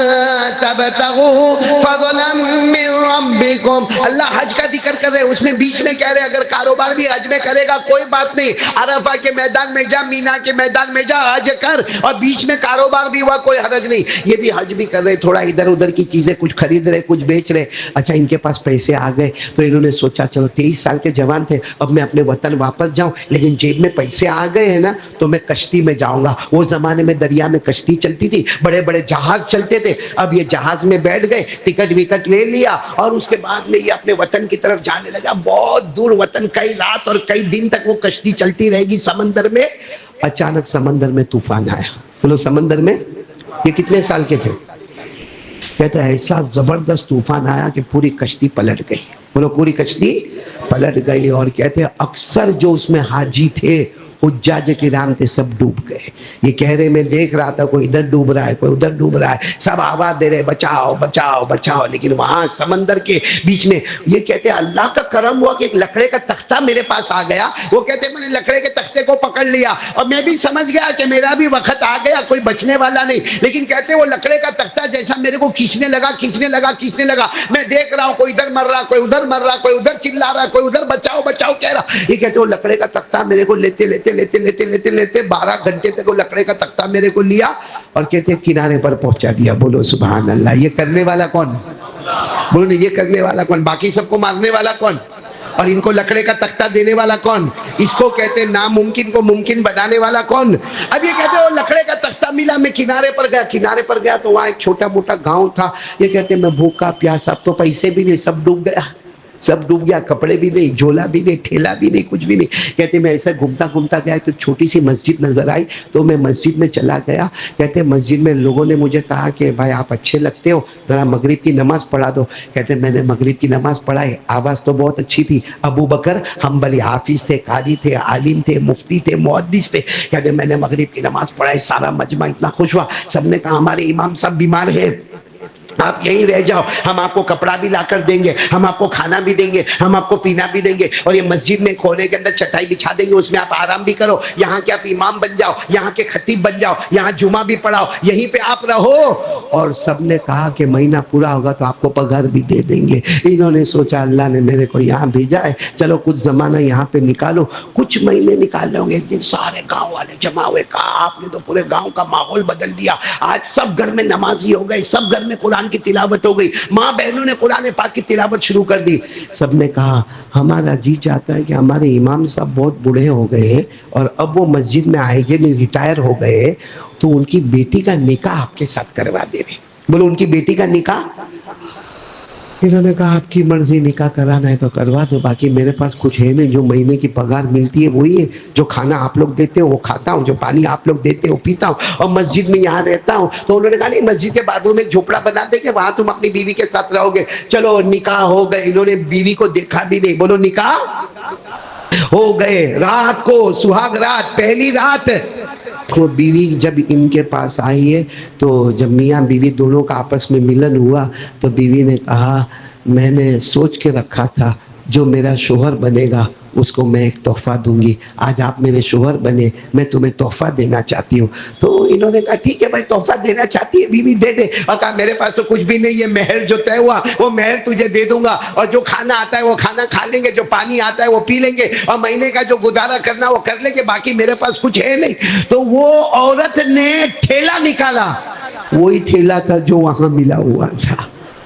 تَبْتَغُوا فَضْلًا مِّن رَبِّكُمْ. اللہ حج کا ذکر کر رہے, اس میں بیچ میں کہہ رہے اگر کاروبار بھی حج میں کرے گا کوئی بات نہیں, عرفہ کے میدان میں جا, مینا کے میدان میں جا, حج کر, اور بیچ میں کاروبار بھی ہوا کوئی حرج نہیں. یہ بھی حج بھی کر رہے, تھوڑا ادھر ادھر کی چیزیں کچھ خرید رہے, کچھ بیچ رہے. اچھا, ان کے پاس پیسے آ گئے تو انہوں نے سوچا چلو 23 سال کے جوان تھے, اب میں اپنے وطن واپس جاؤں, لیکن جیب میں پیسے آ گئے ہیں نا تو میں کشتی میں جاؤں گا. وہ زمانے میں دریا میں کشتی چلتی تھی, بڑے بڑے جہاز چلتے تھے. اب یہ جہاز میں بیٹھ گئے, ٹکٹ وکٹ لے لیا, اور اس کے بعد میں یہ اپنے وطن کی طرف جانے لگا. بہت دور وطن, کئی رات اور کئی دن تک وہ کشتی چلتی رہے گی سمندر میں. اچانک سمندر میں طوفان آیا. بولو سمندر میں, یہ کتنے سال کے تھے؟ کہتے ہیں ایسا زبردست طوفان آیا کہ پوری کشتی پلٹ گئی. بولو پوری کشتی پلٹ گئی. اور کہتے ہیں اکثر جو اس میں حاجی تھے, حجاج کرام تھے, سب ڈوب گئے. یہ کہہ رہے میں دیکھ رہا تھا کوئی ادھر ڈوب رہا ہے, کوئی ادھر ڈوب رہا ہے, سب آواز دے رہے بچاؤ بچاؤ بچاؤ. لیکن وہاں سمندر کے بیچ میں یہ کہتے ہیں اللہ کا کرم ہوا کہ ایک لکڑے کا تختہ میرے پاس آ گیا. وہ کہتے ہیں میں نے لکڑے کے تختے کو پکڑ لیا اور میں بھی سمجھ گیا کہ میرا بھی وقت آ گیا, کوئی بچنے والا نہیں. لیکن کہتے ہیں وہ لکڑے کا تختہ جیسا میرے کو کھینچنے لگا, میں دیکھ رہا ہوں کوئی ادھر مر رہا, کوئی ادھر مر رہا, کوئی ادھر چلا رہا, کوئی ادھر بچاؤ بچاؤ کہہ رہا. یہ کہتے ہیں وہ لکڑے کا تختہ میرے کو لیتے 12 گھنٹے تک وہ لکڑے کا تختہ میرے کو لیا اور کہتے ہیں کنارے پر پہنچا دیا. بولو سبحان اللہ. یہ کرنے والا کون؟ بولو یہ کرنے والا کون؟ باقی سب کو مارنے والا کون؟ اور ان کو لکڑے کا تختہ دینے والا کون؟ اس کو کہتے ہیں ناممکن کو ممکن بنانے والا کون؟ اب یہ کہتے ہیں وہ لکڑے کا تختہ ملا, میں کنارے پر گیا تو وہاں ایک چھوٹا موٹا گاؤں تھا. یہ کہتے ہیں میں بھوکا پیاسا, اب تو پیسے بھی نہیں, سب ڈوب گیا, کپڑے بھی نہیں, جھولا بھی نہیں, ٹھیلا بھی نہیں, کچھ بھی نہیں. کہتے میں ایسا گھومتا گیا تو چھوٹی سی مسجد نظر آئی تو میں مسجد میں چلا گیا. کہتے مسجد میں لوگوں نے مجھے کہا کہ بھائی آپ اچھے لگتے ہو, ذرا مغرب کی نماز پڑھا دو. کہتے میں نے مغرب کی نماز پڑھائی, آواز تو بہت اچھی تھی. ابو بکر حنبلی حافظ تھے, قاضی تھے, عالم تھے, مفتی تھے, محدث تھے. کہتے میں نے مغرب کی نماز پڑھائی, سارا مجمع اتنا خوش ہوا. سب نے کہا ہمارے امام صاحب بیمار ہیں, آپ یہیں رہ جاؤ, ہم آپ کو کپڑا بھی لا کر دیں گے, ہم آپ کو کھانا بھی دیں گے, ہم آپ کو پینا بھی دیں گے, اور یہ مسجد میں کونے کے اندر چٹائی بچھا دیں گے, اس میں آپ آرام بھی کرو, یہاں کے آپ امام بن جاؤ, یہاں کے خطیب بن جاؤ, یہاں جمعہ بھی پڑھاؤ, یہیں پہ آپ رہو. اور سب نے کہا کہ مہینہ پورا ہوگا تو آپ کو پگار بھی دے دیں گے. انہوں نے سوچا اللہ نے میرے کو یہاں بھیجا ہے, چلو کچھ زمانہ یہاں پہ نکالو. کچھ مہینے نکالے ہوں گے. ایک دن سارے گاؤں والے جمع ہوئے, کہا آپ نے تو پورے گاؤں کا ماحول بدل دیا, آج سب گھر میں نمازی ہو گئے, سب گھر میں قرآن کی تلاوت ہو گئی, ماں بہنوں نے قرآن پاک کی تلاوت شروع کر دی. سب نے کہا ہمارا جی چاہتا ہے کہ ہمارے امام صاحب بہت بوڑھے ہو گئے ہیں اور اب وہ مسجد میں آئے گے نہیں, ریٹائر ہو گئے, تو ان کی بیٹی کا نکاح آپ کے ساتھ کروا دے رہے. بولو ان کی بیٹی کا نکاح. انہوں نے کہا آپ کی مرضی، نکاح کرانا ہے تو کروا دو، باقی میرے پاس کچھ ہے نہیں، جو مہینے کی پگار ملتی ہے وہی ہے، جو کھانا آپ لوگ دیتے ہو وہ کھاتا ہوں، جو پانی آپ لوگ دیتے ہو پیتا ہوں، اور مسجد میں یہاں رہتا ہوں۔ تو انہوں نے کہا نہیں، مسجد کے بازو میں جھوپڑا بنا دے کہ وہاں تم اپنی بیوی کے ساتھ رہو گے۔ چلو نکاح ہو گئے، انہوں نے بیوی کو دیکھا بھی نہیں، بولو نکاح ہو گئے۔ رات کو سہاگ رات، پہلی رات، وہ بیوی جب ان کے پاس آئی ہے تو جب میاں بیوی دونوں کا آپس میں ملن ہوا تو بیوی نے کہا میں نے سوچ کے رکھا تھا جو میرا شوہر بنے گا اس کو میں ایک تحفہ دوں گی، آج آپ میرے شوہر بنے، میں تمہیں تحفہ دینا چاہتی ہوں۔ تو انہوں نے کہا ٹھیک ہے بھائی، تحفہ دینا چاہتی ہے بیوی دے دے، اور کہا میرے پاس تو کچھ بھی نہیں ہے، مہر جو طے ہوا وہ مہر تجھے دے دوں گا، اور جو کھانا آتا ہے وہ کھانا کھا لیں گے، جو پانی آتا ہے وہ پی لیں گے، اور مہینے کا جو گزارا کرنا وہ کر لیں گے، باقی میرے پاس کچھ ہے نہیں۔ تو وہ عورت نے ٹھیلا نکالا، وہی ٹھیلا تھا جو وہاں ملا ہوا تھا،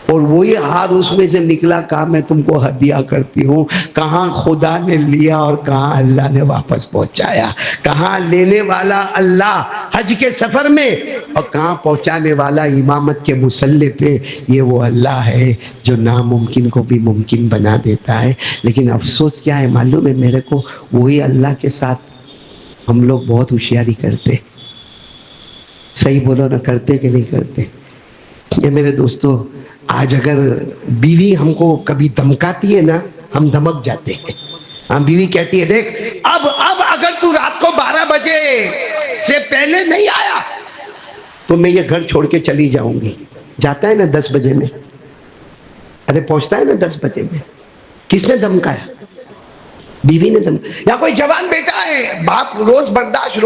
اور وہی ہار اس میں سے نکلا، کہا میں تم کو ہدیہ کرتی ہوں۔ کہاں خدا نے لیا اور کہاں اللہ نے واپس پہنچایا، کہاں لینے والا اللہ حج کے سفر میں، اور کہاں پہنچانے والا امامت کے مصلی پہ۔ یہ وہ اللہ ہے جو ناممکن کو بھی ممکن بنا دیتا ہے۔ لیکن افسوس کیا ہے معلوم ہے میرے کو، وہی اللہ کے ساتھ ہم لوگ بہت ہوشیاری کرتے۔ صحیح بولو نا، کرتے کہ نہیں کرتے؟ یہ میرے دوستو، آج اگر بیوی ہم کو کبھی دھمکاتی ہے نا، ہم دھمک جاتے ہیں۔ ہم بیوی کہتی ہے دیکھ اب اگر تو رات کو 12 بجے سے پہلے نہیں آیا تو میں یہ گھر چھوڑ کے چلی جاؤں گی۔ جاتا ہے نا 10 بجے میں، ارے پہنچتا ہے نا 10 بجے میں۔ کس نے دھمکایا؟ بیوی نے یا کوئی جوان بیٹا ہے، باپ روز برداشت،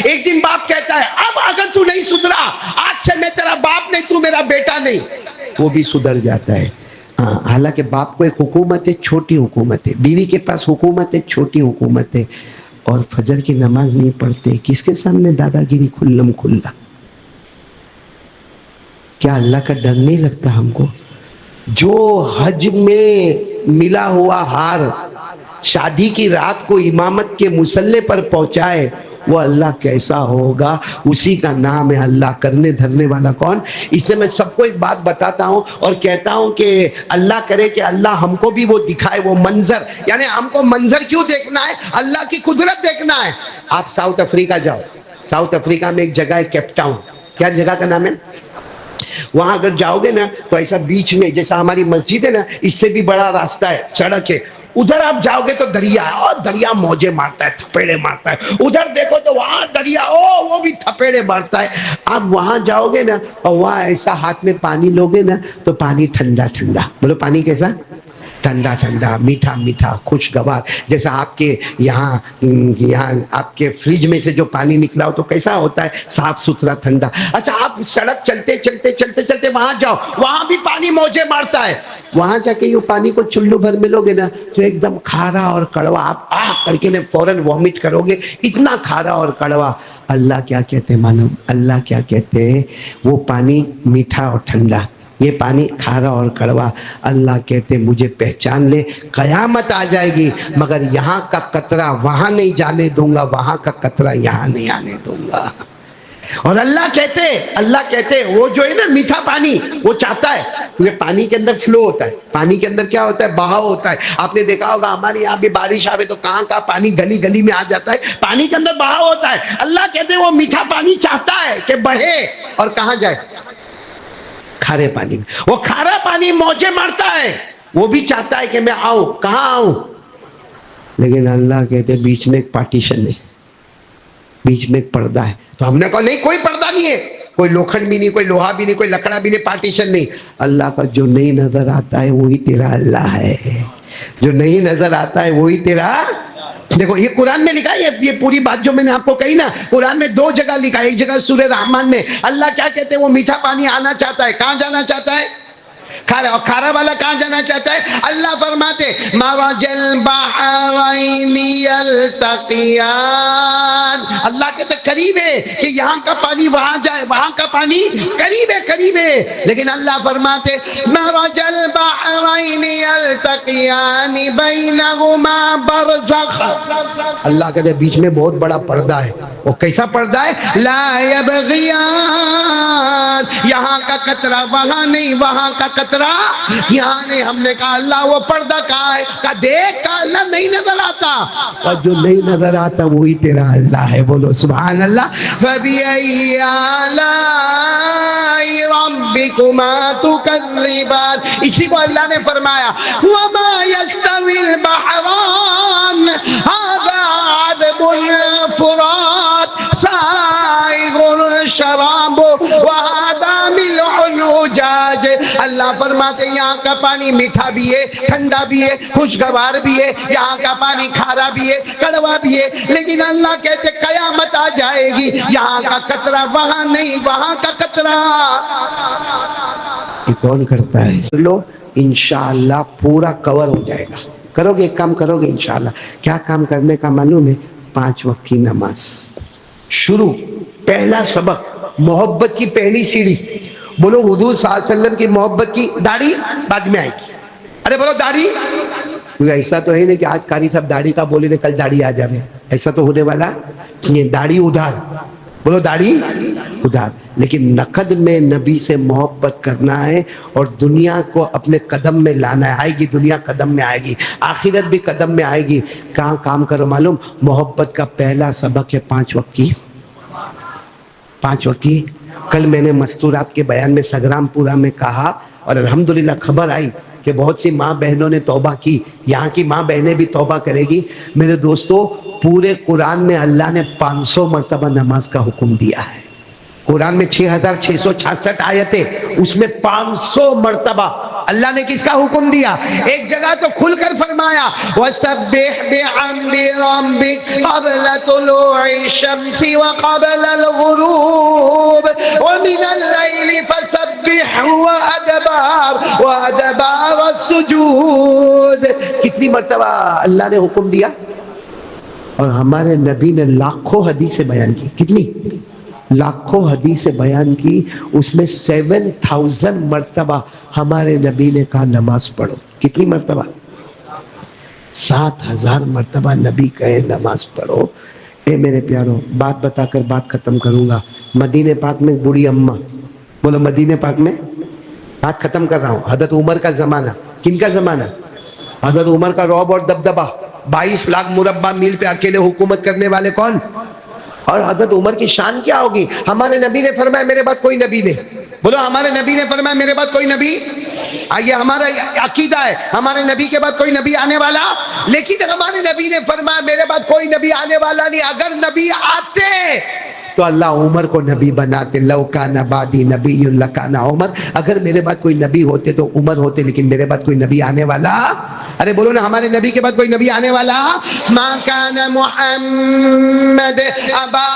ایک دن باپ کہتا ہے اب اگر تو نہیں سدھرا، آج سے میں تیرا باپ نہیں، تو میرا بیٹا نہیں، وہ بھی سدھر جاتا ہے۔ حالانکہ باپ کو ایک حکومت ہے، چھوٹی حکومت ہے، بیوی کے پاس حکومت ہے، چھوٹی حکومت ہے، اور فجر کی نماز نہیں پڑھتے، کس کے سامنے دادا گیری کھلم کھلا؟ کیا اللہ کا ڈر نہیں لگتا ہم کو؟ جو حج میں ملا ہوا ہار شادی کی رات کو امامت کے مصلی پر پہنچائے، وہ اللہ کیسا ہوگا؟ اسی کا نام ہے اللہ کرنے دھرنے والا۔ کون؟ اس لیے میں سب کو ایک بات بتاتا ہوں اور کہتا ہوں کہ اللہ کرے کہ اللہ ہم کو بھی وہ دکھائے، وہ منظر، یعنی ہم کو منظر کیوں دیکھنا ہے؟ اللہ کی قدرت دیکھنا ہے۔ آپ ساؤتھ افریقہ جاؤ، ساؤتھ افریقہ میں ایک جگہ ہے کیپ ٹاؤن، کیا جگہ کا نام ہے؟ وہاں اگر جاؤ گے نا تو ایسا بیچ میں، جیسا ہماری مسجد ہے نا، اس سے بھی بڑا راستہ ہے، سڑک ہے، ادھر آپ جاؤ گے تو دریا ہے، اور دریا موجے مارتا ہے، تھپیڑے مارتا ہے۔ ادھر دیکھو تو وہاں دریا، وہ بھی تھپیڑے مارتا ہے۔ آپ وہاں جاؤ گے نا اور وہاں ایسا ہاتھ میں پانی لوگے نا تو پانی ٹھنڈا ٹھنڈا، بولو پانی کیسا؟ ٹھنڈا ٹھنڈا، میٹھا میٹھا، خوشگوار، جیسا آپ کے یہاں آپ کے فریج میں سے جو پانی نکلا ہو تو کیسا ہوتا ہے؟ صاف ستھرا ٹھنڈا۔ اچھا آپ سڑک چلتے وہاں جاؤ، وہاں بھی پانی موجے مارتا ہے، وہاں جا کے یہ پانی کو چلو بھر میں لوگے نا تو ایک دم کھارا اور کڑوا، آپ کر کے فوراً وامٹ کرو گے، اتنا کھارا اور کڑوا۔ اللہ کیا کہتے ہیں معلوم؟ اللہ کیا کہتے ہیں؟ وہ پانی میٹھا اور ٹھنڈا، یہ پانی کھارا اور کڑوا۔ اللہ کہتے مجھے پہچان لے، قیامت آ جائے گی مگر یہاں کا قطرہ وہاں نہیں جانے دوں گا، وہاں کا قطرہ یہاں نہیں آنے دوں گا۔ اور اللہ کہتے وہ جو ہے نا میٹھا پانی، وہ چاہتا ہے، کیونکہ پانی کے اندر فلو ہوتا ہے، پانی کے اندر کیا ہوتا ہے؟ بہاؤ ہوتا ہے۔ آپ نے دیکھا ہوگا ہمارے یہاں بھی بارش آوے تو کہاں کا پانی گلی گلی میں آ جاتا ہے، پانی کے اندر بہاؤ ہوتا ہے۔ اللہ کہتے وہ میٹھا پانی چاہتا ہے کہ بہے اور کہاں جائے؟ کھارے پانی میں۔ وہ کھارا پانی موجے مارتا ہے، وہ بھی چاہتا ہے کہ میں آؤں، کہاں آؤں؟ لیکن اللہ کہتے بیچ میں ایک پارٹیشن ہے، بیچ میں ایک پردہ ہے۔ تو ہم نے کہا نہیں، کوئی پردہ نہیں ہے، کوئی لوکھنڈ بھی نہیں، کوئی لوہا بھی نہیں، کوئی لکڑا بھی نہیں، پارٹیشن نہیں۔ اللہ کا جو نہیں نظر آتا ہے وہی تیرا اللہ ہے، جو نہیں نظر آتا ہے وہی تیرا۔ دیکھو یہ قرآن میں لکھا ہے، یہ پوری بات جو میں نے آپ کو کہی نا، قرآن میں 2 جگہ لکھا ہے، ایک جگہ سورہ رحمان میں۔ اللہ کیا کہتے ہیں؟ وہ میٹھا پانی آنا چاہتا ہے، کہاں جانا چاہتا ہے؟ کھارا، اور کھارا والا کہاں جانا چاہتا ہے؟ اللہ فرماتے مرج البحرین یلتقیان، اللہ کہتے قریب ہے کہ یہاں کا پانی وہاں جائے، وہاں کا پانی قریب ہے، لیکن اللہ فرماتے مرج البحرین یلتقیان بینہما برزخ، اللہ کہتے بیچ میں بہت بڑا پردہ ہے۔ وہ کیسا پردہ ہے؟ لا یبغیان، یہاں کا قطرہ وہاں نہیں، وہاں کا قطرہ قطرہ یہاں نہیں. ہم نے کہا اللہ وہ پردہ کہاں ہے؟ کہا دیکھ، کہا اللہ نہیں نظر آتا، اور جو نہیں نظر آتا وہی تیرا اللہ ہے. بولو سبحان اللہ. فَبِأَيِّ آلَاءِ رَبِّكُمَا تُكَذِّبَانِ. اسی کو اللہ نے فرمایا وَمَا يَسْتَوِي الْبَحْرَانِ هَذَا عَذْبٌ فُرَاتٌ سَائِغٌ شَرَابُهُ وَهَذَا مِلْحٌ أُجَاجٌ. اللہ فرماتے ہیں یہاں کا پانی میٹھا بھی ہے، ٹھنڈا بھی ہے، خوشگوار بھی ہے، یہاں کا پانی کھارا بھی ہے، کڑوا بھی ہے. لیکن اللہ کہتے قیامت آ جائے گی، یہاں کا قطرہ وہاں نہیں، وہاں کا قطرہ. یہ کون کرتا ہے؟ لو انشاءاللہ پورا کور ہو جائے گا. کرو گے، ایک کام کرو گے انشاءاللہ. کیا کام کرنے کا معلوم ہے؟ 5 وقت کی نماز. شروع، پہلا سبق، محبت کی پہلی سیڑھی. بولو حضور صلی اللہ علیہ وسلم کی محبت کی. داڑھی بعد میں آئے گی. ارے بولو داڑھی. ایسا تو ہے نہیں کہ آج قاری صاحب داڑھی کا بولے کل داڑھی آ جائے. ایسا تو ہونے والا نہیں. داڑھی ادھار. بولو داڑھی ادھار. لیکن نقد میں نبی سے محبت کرنا ہے اور دنیا کو اپنے قدم میں لانا ہے. آئے گی دنیا قدم میں، آئے گی آخرت بھی قدم میں آئے گی. کہاں کام کرو معلوم؟ محبت کا پہلا سبق ہے 5 وقت کی. 5 وقت کی. کل میں نے مستورات کے بیان میں سگرام پورا میں کہا، اور الحمدللہ خبر آئی کہ بہت سی ماں بہنوں نے توبہ کی. یہاں کی ماں بہنیں بھی توبہ کرے گی. میرے دوستو پورے قرآن میں اللہ نے 500 مرتبہ نماز کا حکم دیا ہے. قرآن میں 6666 آیتیں، اس میں 500 مرتبہ اللہ نے کس کا حکم دیا؟ ایک جگہ تو کھل کر فرمایا وَسَبِّحْ بِحَمْدِ رَبِّكَ قَبْلَ طُلُوعِ الشَّمْسِ وَقَبْلَ الْغُرُوبِ وَمِنَ اللَّيْلِ فَسَبِّحْهُ وَأَدْبَارَ السُّجُودِ. کتنی مرتبہ اللہ نے حکم دیا؟ اور ہمارے نبی نے لاکھوں حدیثیں بیان کی. کتنی؟ لاکھوں حدیث بیان کی. اس میں 7000 مرتبہ ہمارے نبی نے کہا نماز پڑھو. کتنی مرتبہ؟ 7000 مرتبہ نبی کہے نماز پڑھو. اے میرے پیاروں، بات بتا کر بات ختم کروں گا. مدینہ پاک میں بوڑھی اماں، بولو مدینہ پاک میں، بات ختم کر رہا ہوں. حضرت عمر کا زمانہ. کن کا زمانہ؟ حضرت عمر کا رعب اور دبدبہ. 22 لاکھ مربع میل پہ اکیلے حکومت کرنے والے کون؟ اور حضرت عمر کی شان کیا ہوگی؟ ہمارے نبی نے فرمایا میرے بعد کوئی نبی نہیں. بولو ہمارے نبی نے فرمایا میرے بعد کوئی نبی. آئیے ہمارا عقیدہ ہے ہمارے نبی کے بعد کوئی نبی آنے والا. لیکن ہمارے نبی نے فرمایا میرے بعد کوئی نبی آنے والا نہیں. اگر نبی آتے تو اللہ عمر کو نبی بناتے. لو کان بعدی نبی لکان عمر. اگر میرے بعد کوئی نبی ہوتے تو عمر ہوتے، لیکن میرے بعد کوئی نبی آنے والا. ارے بولو نا ہمارے نبی کے بعد کوئی نبی آنے والا. ما کان محمد ابا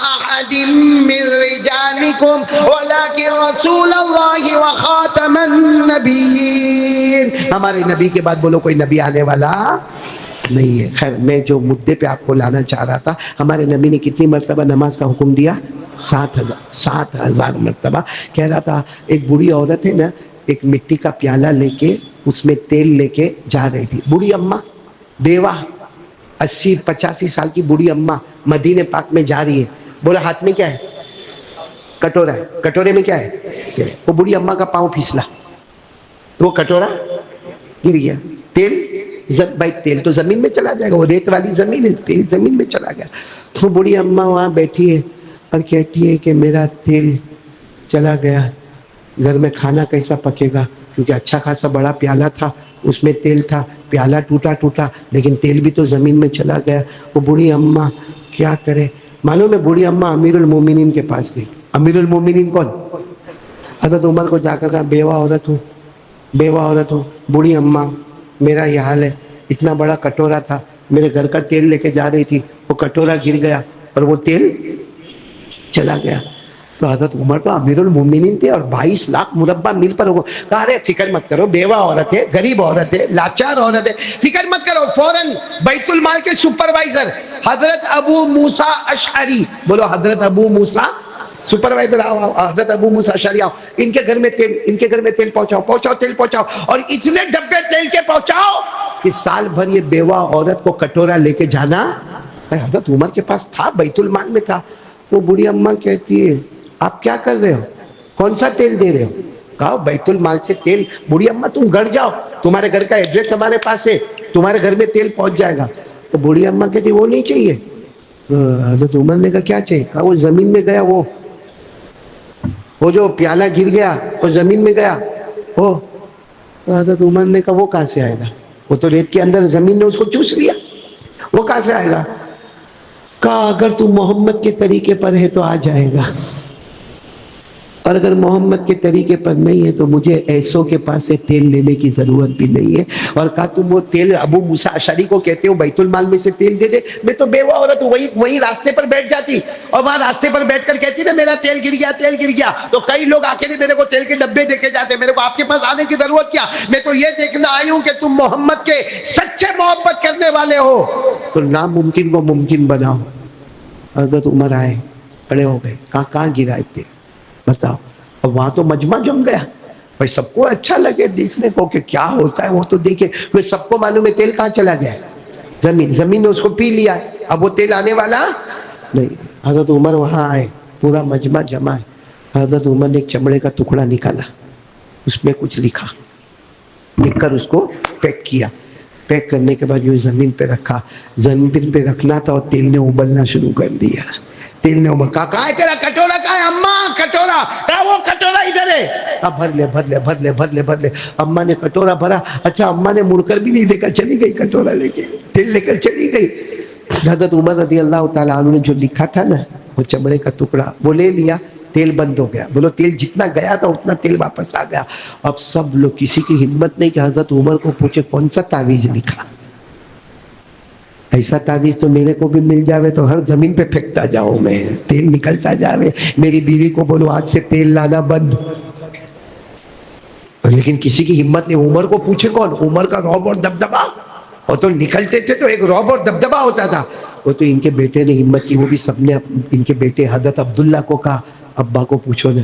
احد من رجالکم ولکن رسول اللہ وخاتم النبیین. ہمارے نبی کے بعد بولو کوئی نبی آنے والا نہیں ہے. خیر میں جو مدے پہ آپ کو لانا چاہ رہا تھا، ہمارے نبی نے کتنی مرتبہ نماز کا حکم دیا؟ 7000 مرتبہ. کہہ رہا تھا ایک بوڑھی عورت ہے نا، ایک مٹی کا پیالہ لے کے اس میں تیل لے کے جا رہی تھی. بوڑھی اماں بیوہ 80-85 سال کی بوڑھی اماں مدینہ پاک میں جا رہی ہے. بولا ہاتھ میں کیا ہے؟ کٹورا ہے. کٹورے میں کیا ہے؟ وہ بوڑھی اماں کا پاؤں پھسلا تو وہ کٹورا گر گیا. تیل بھائی تیل تو زمین میں چلا جائے گا، وہ ریت والی زمین ہے، تیل زمین میں چلا گیا. وہ بوڑھی اماں وہاں بیٹھی ہے اور کہتی ہے کہ میرا تیل چلا گیا، گھر میں کھانا کیسا پکے گا؟ کیونکہ اچھا خاصا بڑا پیالہ تھا، اس میں تیل تھا. پیالہ ٹوٹا لیکن تیل بھی تو زمین میں چلا گیا. وہ بوڑھی اماں کیا کرے؟ معلوم ہے بوڑھی اماں امیر المومنین کے پاس گئی. امیر المومنین کون؟ حضرت عمر کو جا کر کہا بیوہ عورت ہوں بوڑھی اماں میرا یہ حال ہے. اتنا بڑا کٹورا تھا، میرے گھر کا تیل لے کے جا رہی تھی، وہ کٹورا گر گیا اور وہ تیل چلا گیا. تو حضرت عمر تو امیر المومنین تھے اور 22 لاکھ مربع میل پر کہا ارے فکر مت کرو، بیوہ عورت ہے، غریب عورت ہے، لاچار عورت ہے، فکر مت کرو. فوراً بیت المال کے سپروائزر حضرت ابو موسیٰ اشعری، بولو حضرت ابو موسیٰ سپروائزر آؤ، حضرت ابو موسیٰ اشعری آؤ، ان کے گھر میں تیل پہنچاؤ اور اتنے ڈبے تیل کے پہنچاؤ کہ سال بھر یہ بیوہ عورت کو کٹورا لے کے جانا. حضرت عمر کے پاس تھا، بیت المال میں تھا. وہ بوڑھی اماں کہتی ہے آپ کیا کر رہے ہو؟ کون سا تیل دے رہے ہو؟ کہا بیت المال سے تیل، بوڑھی اماں تم گھر جاؤ، تمہارے گھر کا ایڈریس ہمارے پاس ہے، تمہارے گھر میں تیل پہنچ جائے گا۔ تو بوڑھی اماں کہتی وہ نہیں چاہیے۔ حضرت عمر نے کہا کیا چاہیے؟ کہا وہ زمین میں گیا، وہ جو پیالہ گر گیا وہ زمین میں گیا وہ۔ حضرت عمر نے کہا وہ کہاں سے آئے گا؟ وہ تو ریت کے اندر زمین نے اس کو چوس لیا، وہ کہاں سے آئے گا؟ کہا اگر تو محمد کے طریقے پر ہے تو آ جائے گا، اور اگر محمد کے طریقے پر نہیں ہے تو مجھے ایسوں کے پاس سے تیل لینے کی ضرورت بھی نہیں ہے۔ اور کہا تم وہ تیل ابو موسیٰ اشعری کو کہتے ہو بیت المال میں سے تیل دے دے، میں تو بیوہ عورت ہوں، وہی راستے پر بیٹھ جاتی اور وہاں راستے پر بیٹھ کر کہتی نا میرا تیل گر گیا، تیل گر گیا، تو کئی لوگ آ کے میرے کو تیل کے ڈبے دے کے جاتے، میرے کو آپ کے پاس آنے کی ضرورت کیا؟ میں تو یہ دیکھنا آئی ہوں کہ تم محمد کے سچے محبت کرنے والے ہو، تو ناممکن کو ممکن بناؤ۔ حضرت عمر آئے، کھڑے ہو گئے، کہاں گرا ہے تیل بتاؤ؟ اور وہاں تو مجمع جم گیا، بھائی سب کو اچھا لگے دیکھنے کو کہ کیا ہوتا ہے، وہ تو دیکھے، سب کو معلوم ہے تیل کہاں چلا گیا، زمین نے اس کو پی لیا، اب وہ تیل آنے والا نہیں۔ حضرت عمر وہاں آئے، پورا مجمع جمع ہے، حضرت عمر نے ایک چمڑے کا ٹکڑا نکالا، اس میں کچھ لکھا، لکھ کر اس کو پیک کیا، پیک کرنے کے بعد یہ زمین پہ رکھا، زمین پہ رکھنا تھا اور تیل نے ابلنا شروع کر دیا۔ تیل نے عمر کہا ہے تیرا کٹورا، کہا ہے اماں کٹورا، کہا وہ کٹورا ادھر ہے، کہا بھر لے۔ اماں نے کٹورا بھرا، اچھا اماں نے مڑ کر بھی نہیں دیکھا، چلی گئی کٹورا لے کے، تیل لے کر چلی گئی۔ حضرت عمر رضی اللہ تعالیٰ عنہ نے جو لکھا تھا نا وہ چمڑے کا ٹکڑا وہ لے لیا، تیل بند ہو گیا، بولو تیل جتنا گیا تھا اتنا تیل واپس آ گیا۔ اب سب لوگ، کسی کی ہمت نہیں کہ حضرت عمر کو پوچھے کون سا تعویذ لکھا، ایسا تعویذ تو میرے کو بھی مل جاوے تو ہر زمین پہ پھینکتا جاؤں میں، تیل نکلتا جاوے، میری بیوی کو بولو آج سے تیل لانا بند۔ لیکن کسی کی ہمت نہیں، عمر کو پوچھے کون؟ عمر کا رعب اور دبدبا، وہ تو نکلتے تھے تو ایک رعب اور دبدبا ہوتا تھا۔ وہ تو ان کے بیٹے نے ہمت کی، وہ بھی سب نے ان کے بیٹے حضرت عبداللہ کو کہا ابا کو پوچھو نا،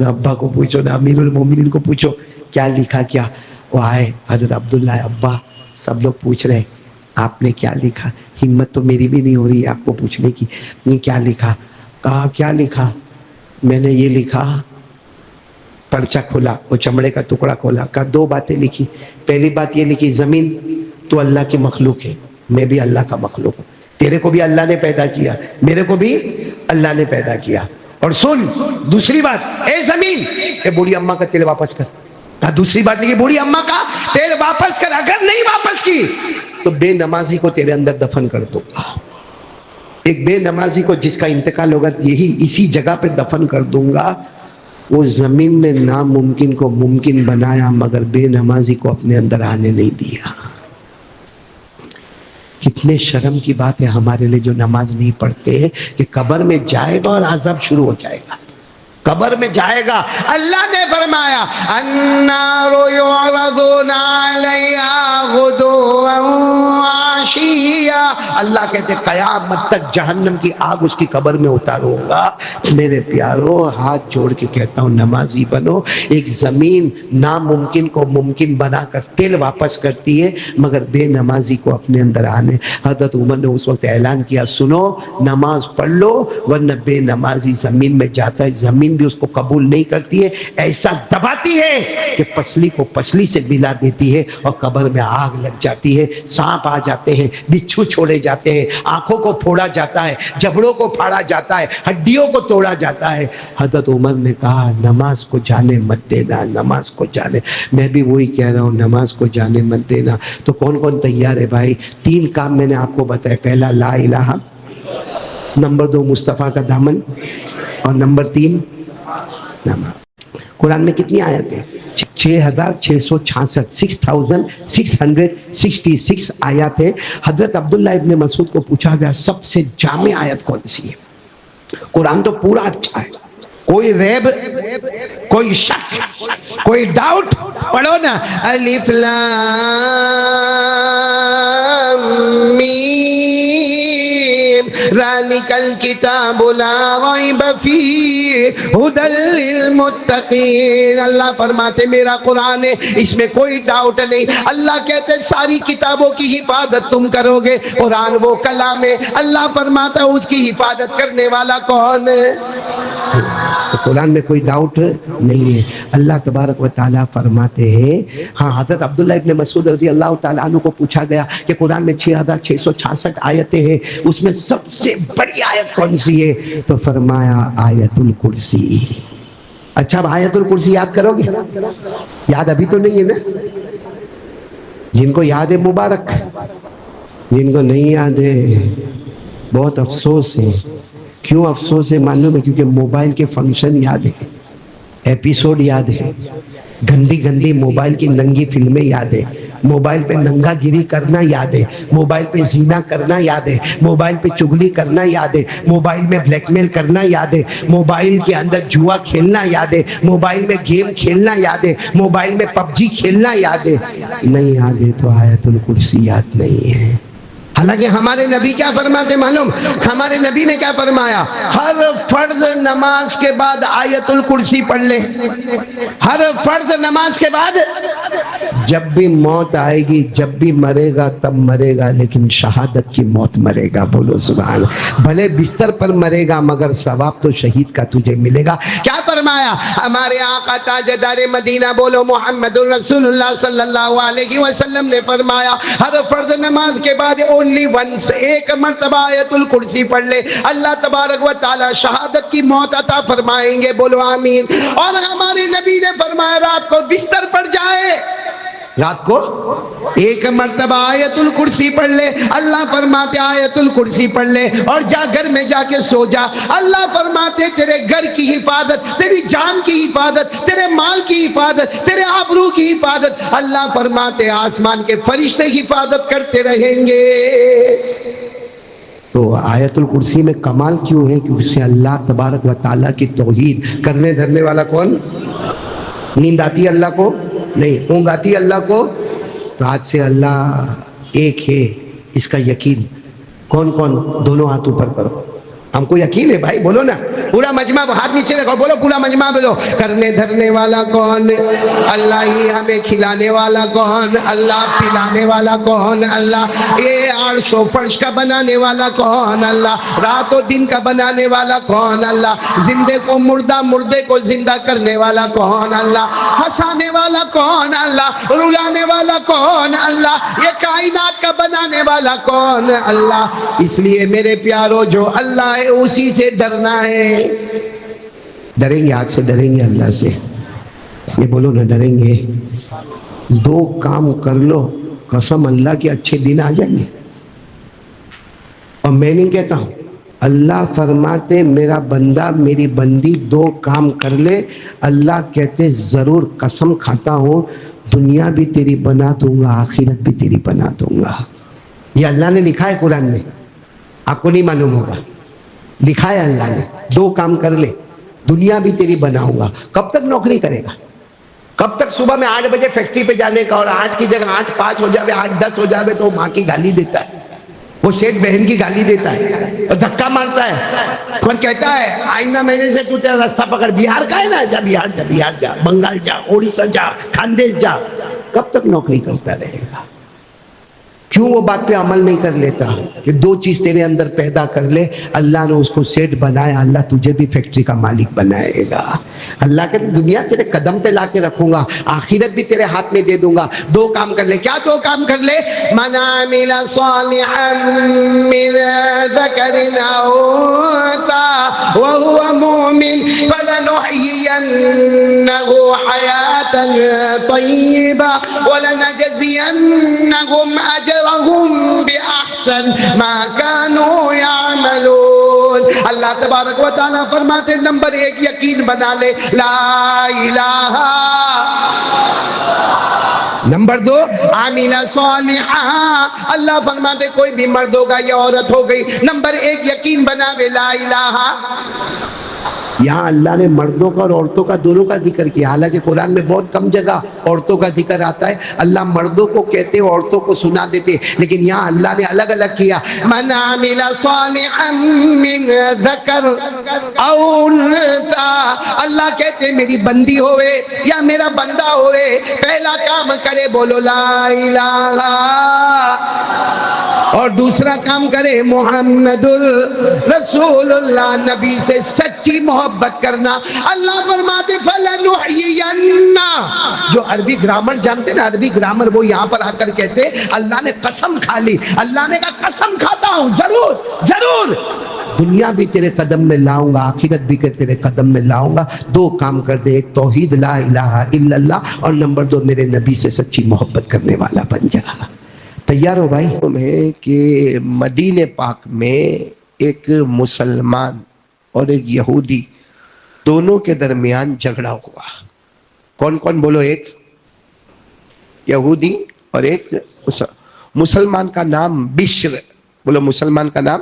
ابا کو پوچھو نا، امیر المومنین کو پوچھو کیا لکھا کیا۔ وہ آئے حضرت عبداللہ، ابا سب لوگ پوچھ رہے آپ نے کیا لکھا، ہمت تو میری بھی نہیں ہو رہی ہے آپ کو پوچھنے کی، یہ کیا لکھا؟ کہا کیا لکھا؟ میں نے یہ لکھا، پرچہ کھولا، وہ چمڑے کا ٹکڑا کھولا، کہا دو باتیں لکھی، پہلی بات یہ لکھی زمین تو اللہ کی مخلوق ہے، میں بھی اللہ کا مخلوق ہوں، تیرے کو بھی اللہ نے پیدا کیا، میرے کو بھی اللہ نے پیدا کیا، اور سن دوسری بات، اے زمین اے بوڑھی اماں کا تیل واپس کر۔ کہا دوسری بات لکھی بوڑھی اماں کا تیل واپس کر، اگر نہیں واپس کی تو بے نمازی کو تیرے اندر دفن کر دوں گا۔ ایک بے نمازی کو جس کا انتقال ہوگا اسی جگہ پہ دفن کر دوں گا۔ وہ زمین نے ناممکن کو ممکن بنایا مگر بے نمازی کو اپنے اندر آنے نہیں دیا۔ کتنے شرم کی بات ہے ہمارے لیے جو نماز نہیں پڑھتے کہ قبر میں جائے گا اور عذاب شروع ہو جائے گا، قبر میں جائے گا۔ اللہ نے فرمایا النار یعرضون علیہا غدوا وعشیا، اللہ کہتے قیامت تک جہنم کی آگ اس کی قبر میں اتاروں گا۔ میرے پیارو ہاتھ جوڑ کے کہتا ہوں نمازی بنو۔ ایک زمین ناممکن کو ممکن بنا کر تیل واپس کرتی ہے مگر بے نمازی کو اپنے اندر آنے۔ حضرت عمر نے اس وقت اعلان کیا سنو نماز پڑھ لو ورنہ بے نمازی زمین میں جاتا ہے، زمین بھی اس کو قبول نہیں کرتی ہے، ایسا دباتی ہے کہ پسلی کو پسلی سے ملا دیتی ہے اور قبر میں آگ لگ جاتی ہے، سانپ آ جاتے ہیں، بچھو چھوڑے جاتے ہیں، آنکھوں کو پھوڑا جاتا ہے، جبڑوں کو پھاڑا جاتا ہے، ہڈیوں کو توڑا جاتا ہے۔ حضرت عمر نے کہا نماز کو جانے مت دینا، نماز کو جانے۔ میں بھی وہی کہہ رہا ہوں نماز کو جانے مت دینا۔ تو کون کون تیار ہے بھائی؟ 3 کام میں نے آپ کو بتایا، پہلا لا الہ، نمبر 2 مصطفیٰ کا دامن، اور نمبر 3 نماز۔ قرآن میں کتنی آیتیں؟ 6666 6666 آیات ہے۔ حضرت عبداللہ ابن مسعود کو پوچھا گیا سب سے جامع آیت کون سی ہے؟ قرآن تو پورا اچھا ہے، کوئی ریب، کوئی شک، کوئی ڈاؤٹ، پڑھو نا الف لام میم ذالک الکتاب لا ریب فیہ ھدی للمتقین۔ اللہ فرماتے میرا قرآن ہے، اس میں کوئی ڈاؤٹ نہیں۔ اللہ کہتے ساری کتابوں کی حفاظت تم کرو گے، قرآن وہ کلام ہے، اللہ فرماتا ہے اس کی حفاظت کرنے والا کون ہے؟ تو قرآن میں کوئی ڈاؤٹ نہیں ہے. اللہ تبارک و تعالیٰ فرماتے ہیں. ہاں حضرت عبداللہ ابن مسعود رضی اللہ تعالیٰ عنہ کو پوچھا گیا کہ قرآن میں 6666 آیتیں ہیں, اس میں سب سے بڑی آیت کون سی ہے؟ تو فرمایا آیت الکرسی. اچھا اب آیت الکرسی یاد کرو گے؟ یاد ابھی تو نہیں ہے نا؟ جن کو یاد ہے مبارک, جن کو نہیں یاد ہے بہت افسوس ہے. کیوں افسوس ہے معلوم ہے؟ کیونکہ موبائل کے فنکشن یاد ہے, ایپیسوڈ یاد ہے, گندی گندی موبائل کی ننگی فلمیں یاد ہے, موبائل پہ ننگا گیری کرنا یاد ہے, موبائل پہ زنا کرنا یاد ہے, موبائل پہ چگلی کرنا یاد ہے, موبائل میں بلیک میل کرنا یاد ہے, موبائل کے اندر جوا کھیلنا یاد ہے, موبائل میں گیم کھیلنا یاد ہے, موبائل میں پب جی کھیلنا یاد ہے. نہیں یاد ہے تو آیت الکرسی یاد نہیں ہے. حالانکہ ہمارے نبی کیا فرماتے معلوم؟ ہمارے نبی نے کیا فرمایا؟ ہر فرض نماز کے بعد آیت الکرسی پڑھ لے. ہر فرض نماز کے بعد. جب بھی موت آئے گی, جب بھی مرے گا تب مرے گا, لیکن شہادت کی موت مرے گا. بولو سبحان اللہ. بھلے بستر پر مرے گا مگر ثواب تو شہید کا تجھے ملے گا. کیا فرمایا ہمارے آقا تاجدار مدینہ, بولو محمد رسول اللہ صلی اللہ علیہ وسلم نے فرمایا ہر فرض نماز کے بعد اونلی ونس, ایک مرتبہ آیت الکرسی پڑھ لے, اللہ تبارک و تعالی شہادت کی موت عطا فرمائیں گے. بولو آمین. اور ہمارے نبی نے فرمایا رات کو بستر پر جائے, رات کو ایک مرتبہ آیت الکرسی پڑھ لے, اللہ فرماتے آیت الکرسی پڑھ لے اور جا گھر میں جا کے سو جا. اللہ فرماتے تیرے گھر کی حفاظت, تیری جان کی حفاظت, تیرے مال کی حفاظت, تیرے آبرو کی حفاظت, اللہ فرماتے آسمان کے فرشتے حفاظت کرتے رہیں گے. تو آیت الکرسی میں کمال کیوں ہے؟ کہ اس سے اللہ تبارک و تعالیٰ کی توحید. کرنے دھرنے والا کون؟ نیند آتی ہے اللہ کو؟ نہیں. اونگ آتی ہے اللہ کو؟ تو آج سے اللہ ایک ہے اس کا یقین. کون کون دونوں ہاتھ اوپر کرو, ہم کو یقین ہے بھائی. بولو نا پورا مجمع, ہاتھ نیچے رکھو, بولو پورا مجمع بولو. کرنے دھرنے والا کون؟ اللہ ہی. ہمیں کھلانے والا کون؟ اللہ. پلانے والا کون؟ اللہ. یہ عرش و فرش کا بنانے والا کون؟ اللہ. رات و دن کا بنانے والا کون؟ اللہ. زندے کو مردہ, مردے کو زندہ کرنے والا کون؟ اللہ. ہنسانے والا کون؟ اللہ. رلانے والا کون؟ اللہ. یہ کائنات کا بنانے والا کون؟ اللہ. اس لیے میرے پیارو جو اللہ ہے اسی سے ڈرنا ہے. ڈریں گے, آج سے ڈریں گے اللہ سے. یہ بولو نا, ڈریں گے. دو کام کر لو, قسم اللہ کے اچھے دن آ جائیں گے. اور میں نہیں کہتا ہوں, اللہ فرماتے میرا بندہ میری بندی دو کام کر لے, اللہ کہتے ضرور قسم کھاتا ہوں دنیا بھی تیری بنا دوں گا, آخرت بھی تیری بنا دوں گا. یہ اللہ نے لکھا ہے قرآن میں, آپ کو نہیں معلوم ہوگا. لکھا ہے اللہ نے, دو کام کر لے دنیا بھی تیری بناؤں گا. کب تک نوکری کرے گا؟ کب تک صبح میں 8 بجے فیکٹری پہ جانے کا, اور 8 کی جگہ 8:05 ہو جاوے, 8:10 ہو جاوے تو ماں کی گالی دیتا ہے, وہ شیخ بہن کی گالی دیتا ہے اور دھکا مارتا ہے اور کہتا ہے آئندہ مہینے سے تو تیرا راستہ پکڑ, بہار کا ہے نا, جا بہار جا, بہار جا, بنگال جا, اڑیسہ جا, خاندیش جا. کب تک نوکری کرتا رہے گا؟ کیوں وہ بات پہ عمل نہیں کر لیتا کہ دو چیز تیرے اندر پیدا کر لے. اللہ نے اس کو سیٹ بنایا, اللہ تجھے بھی فیکٹری کا مالک بنائے گا. اللہ کہتے دنیا تیرے قدم پہ لا کے رکھوں گا, آخرت بھی تیرے ہاتھ میں دے دوں گا. دو کام کر لے. کیا دو کام کر لے؟ من عمل صالحا من ذکر او انثى وهو مؤمن فلنحيينه حياة طيبة ولنجزينهم اجرهم باحسن ما كانوا يعملون. اللہ تبارک و تعالیٰ فرماتے نمبر 1 یقین بنا لے لا الہ. نمبر 2 عامل صالحا. اللہ فرماتے کوئی بھی مرد ہوگا یا عورت ہو گئی, نمبر 1 یقین بناوے لا الہ. یہاں اللہ نے مردوں کا اور عورتوں کا دونوں کا ذکر کیا, حالانکہ قرآن میں بہت کم جگہ عورتوں کا ذکر آتا ہے. اللہ مردوں کو کہتے عورتوں کو سنا دیتے, لیکن یہاں اللہ نے الگ الگ کیا. من عمل صالحا من ذکر او انثى. اللہ کہتے میری بندی ہوئے یا میرا بندہ ہوئے, پہلا کام کرے بولو لا الہ. اور دوسرا کام کرے محمد الرسول اللہ، نبی سے سچی محبت کرنا۔ اللہ فرماتے فَلَنُحْيِيَنَّ، جو عربی گرامر جانتے نا، عربی گرامر، وہ یہاں پر آ کر کہتے اللہ نے قسم کھا لی، اللہ نے کہا قسم کھاتا ہوں ضرور ضرور دنیا بھی تیرے قدم میں لاؤں گا، آخرت بھی تیرے قدم میں لاؤں گا۔ دو کام کر دے، ایک توحید لا الہ الا اللہ، اور نمبر دو میرے نبی سے سچی محبت کرنے والا بن جا۔ تیار ہو بھائی؟ ہے کہ مدینہ پاک میں ایک مسلمان اور ایک یہودی دونوں کے درمیان جھگڑا ہوا۔ کون کون بولو؟ ایک یہودی اور ایک مسلمان کا نام بشر، بولو مسلمان کا نام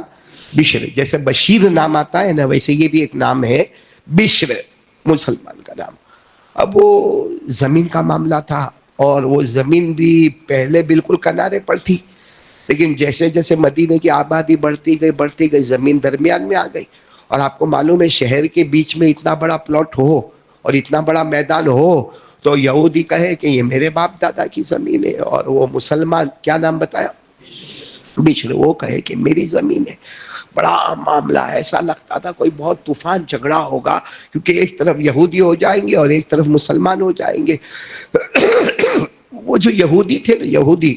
بشر، جیسے بشیر نام آتا ہے نا ویسے یہ بھی ایک نام ہے بشر، مسلمان کا نام۔ اب وہ زمین کا معاملہ تھا، اور وہ زمین بھی پہلے بالکل کنارے پر تھی، لیکن جیسے جیسے مدینے کی آبادی بڑھتی گئی زمین درمیان میں آ گئی۔ اور آپ کو معلوم ہے شہر کے بیچ میں اتنا بڑا پلاٹ ہو اور اتنا بڑا میدان ہو تو یہودی کہے کہ یہ میرے باپ دادا کی زمین ہے، اور وہ مسلمان کیا نام بتایا؟ بشر، وہ کہے کہ میری زمین ہے۔ بڑا معاملہ، ایسا لگتا تھا کوئی بہت طوفان جھگڑا ہوگا، کیونکہ ایک طرف یہودی ہو جائیں گے اور ایک طرف مسلمان ہو جائیں گے۔ وہ جو یہودی تھے نا، یہودی،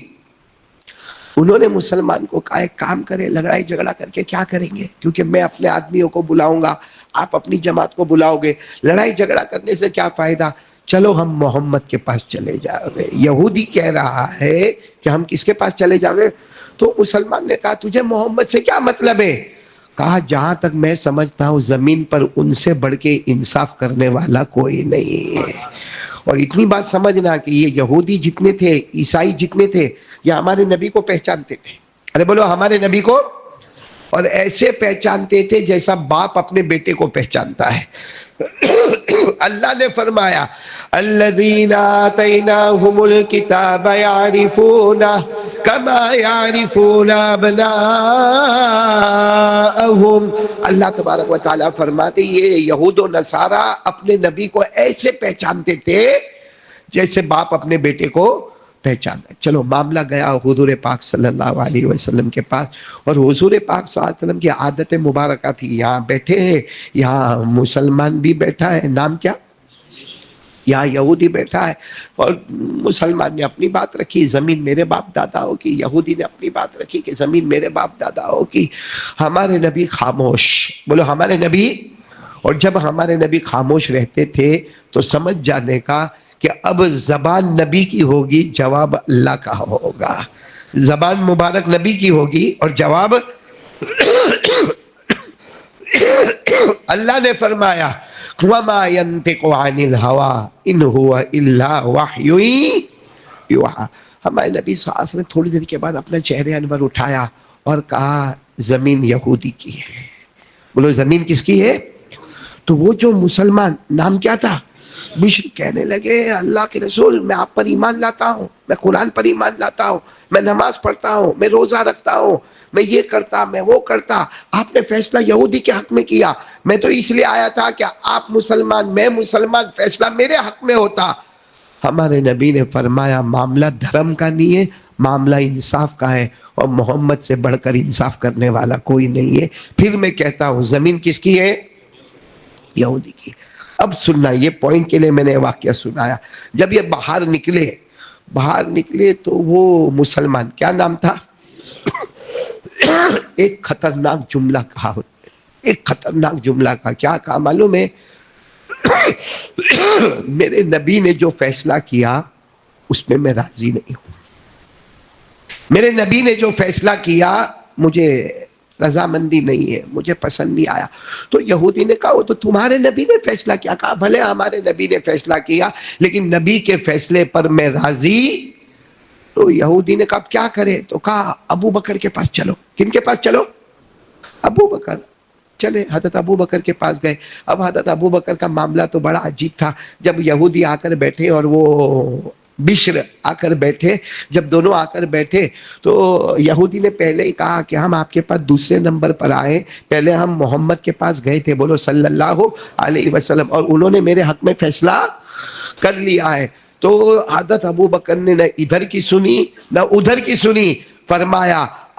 انہوں نے مسلمان کو کہا ایک کام کرے، لڑائی جھگڑا کر کے کیا کریں گے، کیونکہ میں اپنے آدمیوں کو بلاؤں گا، آپ اپنی جماعت کو بلاؤ گے، لڑائی جھگڑا کرنے سے کیا فائدہ، چلو ہم محمد کے پاس چلے جاؤ گے۔ یہودی کہہ رہا ہے کہ ہم کس کے پاس چلے جاؤ گے؟ تو مسلمان نے کہا تجھے محمد سے کیا مطلب ہے؟ کہا جہاں تک میں سمجھتا ہوں زمین پر ان سے بڑھ کے انصاف کرنے والا کوئی نہیں ہے۔ اور اتنی بات سمجھنا کہ یہ یہودی جتنے تھے، عیسائی جتنے تھے، یہ ہمارے نبی کو پہچانتے تھے۔ ارے بولو ہمارے نبی کو، اور ایسے پہچانتے تھے جیسا باپ اپنے بیٹے کو پہچانتا ہے۔ اللہ نے فرمایا الذین آتیناہم الکتاب یعرفونہ کما یعرفون ابناءہم۔ اللہ تبارک و تعالیٰ فرماتے یہ یہود و نصارہ اپنے نبی کو ایسے پہچانتے تھے جیسے باپ اپنے بیٹے کو پہچانتا ہے۔ چلو معاملہ گیا حضور پاک صلی اللہ علیہ وسلم کے پاس، اور حضور پاک صلی اللہ علیہ وسلم کی عادت مبارکہ تھی، یہاں بیٹھے ہیں، یہاں مسلمان بھی بیٹھا ہے، نام کیا؟ یہاں یہودی بیٹھا ہے، اور مسلمان نے اپنی بات رکھی زمین میرے باپ داداؤں کی، یہودی نے اپنی بات رکھی کہ زمین میرے باپ داداؤں کی۔ ہمارے نبی خاموش، بولو ہمارے نبی، اور جب ہمارے نبی خاموش رہتے تھے تو سمجھ جانے کا کہ اب زبان نبی کی ہوگی، جواب اللہ کا ہوگا۔ زبان مبارک نبی کی ہوگی اور جواب اللہ نے فرمایا وَمَا يَنْتِقُ عَنِ الْهَوَىٰ إِنْ هُوَ إِلَّا وَحْيٌ یوحیٰ۔ ہمارے نبی صلی اللہ علیہ وسلم تھوڑی دیر کے بعد اپنا چہرہ انور اٹھایا اور کہا زمین یہودی کی ہے۔ بولو زمین کس کی ہے؟ تو وہ جو مسلمان، نام کیا تھا؟ بشر، کہنے لگے اللہ کے رسول میں آپ پر ایمان لاتا ہوں، میں قرآن پر ایمان لاتا ہوں، میں نماز پڑھتا ہوں، میں روزہ رکھتا ہوں، میں یہ کرتا، میں وہ کرتا، آپ نے فیصلہ یہودی کے حق میں کیا، میں تو اس لیے آیا تھا کہ آپ مسلمان میں مسلمان، فیصلہ میرے حق میں ہوتا۔ ہمارے نبی نے فرمایا معاملہ دھرم کا نہیں ہے، معاملہ انصاف کا ہے، اور محمد سے بڑھ کر انصاف کرنے والا کوئی نہیں ہے۔ پھر میں کہتا ہوں زمین کس کی ہے؟ یہودی کی۔ اب سننا، یہ پوائنٹ کے لیے میں نے واقعہ سنایا۔ جب یہ باہر نکلے تو وہ مسلمان، کیا نام تھا؟ ایک خطرناک جملہ کہا، ایک خطرناک جملہ کہا۔ کیا کہا معلوم ہے؟ میرے نبی نے جو فیصلہ کیا اس میں میں راضی نہیں ہوں، میرے نبی نے جو فیصلہ کیا مجھے رضامندی نہیں ہے، مجھے پسند نہیں آیا۔ تو یہودی نے کہا وہ تو تمہارے نبی نے فیصلہ کیا۔ کہا بھلے ہمارے نبی نے فیصلہ کیا لیکن نبی کے فیصلے پر میں راضی۔ تو یہودی نے کہا کیا کرے؟ تو کہا ابو بکر کے پاس چلو۔ کن کے پاس چلو؟ ابو بکر۔ چلے حضرت ابو بکر کے پاس گئے۔ اب حضرت ابو بکر کا معاملہ تو بڑا عجیب تھا۔ جب یہودی آ کر بیٹھے اور وہ بشر آ کر بیٹھے، جب دونوں آ کر بیٹھے تو یہودی نے پہلے ہی کہا کہ ہم آپ کے پاس دوسرے نمبر پر آئے، پہلے ہم محمد کے پاس گئے تھے، بولو صلی اللہ علیہ وسلم، اور انہوں نے میرے حق میں فیصلہ کر لیا ہے۔ تو حضرت ابو بکر نے نہ ادھر کی سنی نہ ادھر کی سنی، فرمایا